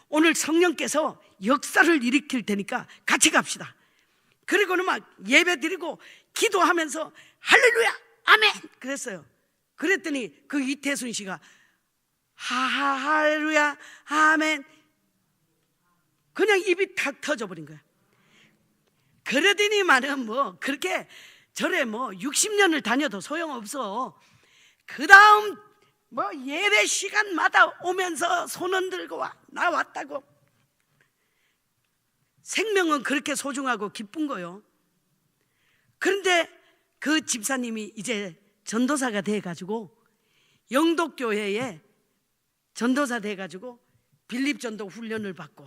오늘 성령께서 역사를 일으킬 테니까 같이 갑시다. 그리고는 막 예배 드리고 기도하면서 할렐루야 아멘 그랬어요. 그랬더니 그 이태순 씨가 할렐루야 아멘 그냥 입이 탁 터져버린 거야. 그러더니만은 뭐 그렇게 절에 뭐 60년을 다녀도 소용없어. 그 다음 뭐 예배 시간마다 오면서 손 흔들고 나 왔다고. 생명은 그렇게 소중하고 기쁜 거요. 그런데 그 집사님이 이제 전도사가 돼가지고 영독교회에 전도사 돼가지고 빌립전도 훈련을 받고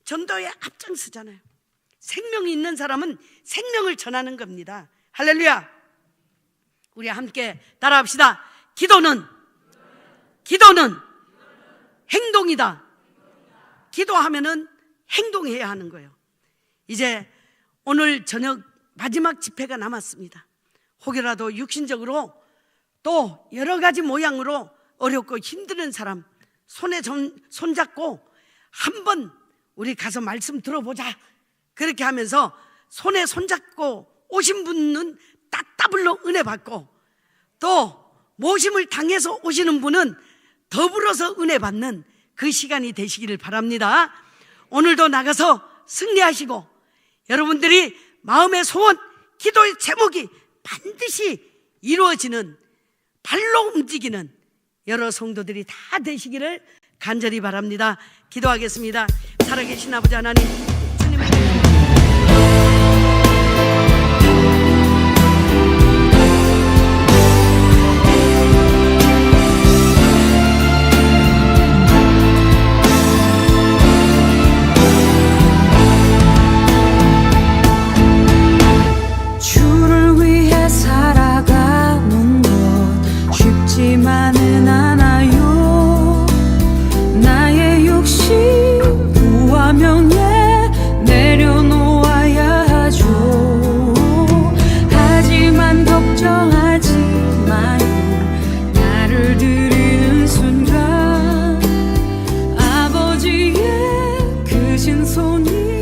전도에 앞장서잖아요. 생명이 있는 사람은 생명을 전하는 겁니다. 할렐루야. 우리 함께 따라합시다. 기도는 행동이다. 기도하면은 행동해야 하는 거예요. 이제 오늘 저녁 마지막 집회가 남았습니다. 혹여라도 육신적으로 또 여러 가지 모양으로 어렵고 힘드는 사람 손에 손잡고 한번 우리 가서 말씀 들어보자. 그렇게 하면서 손에 손잡고 오신 분은 따따블로 은혜 받고 또 모심을 당해서 오시는 분은 더불어서 은혜 받는 그 시간이 되시기를 바랍니다. 오늘도 나가서 승리하시고 여러분들이 마음의 소원, 기도의 제목이 반드시 이루어지는 발로 움직이는 여러 성도들이 다 되시기를 간절히 바랍니다. 기도하겠습니다. 살아계신 아버지 하나님, 주님의 주를 위해 살아가는 것 쉽지만은 않아요. 나의 욕심 부와 명예 내려놓아야 하죠. 하지만 걱정하지 마요. 나를 드리는 순간 아버지의 크신 손이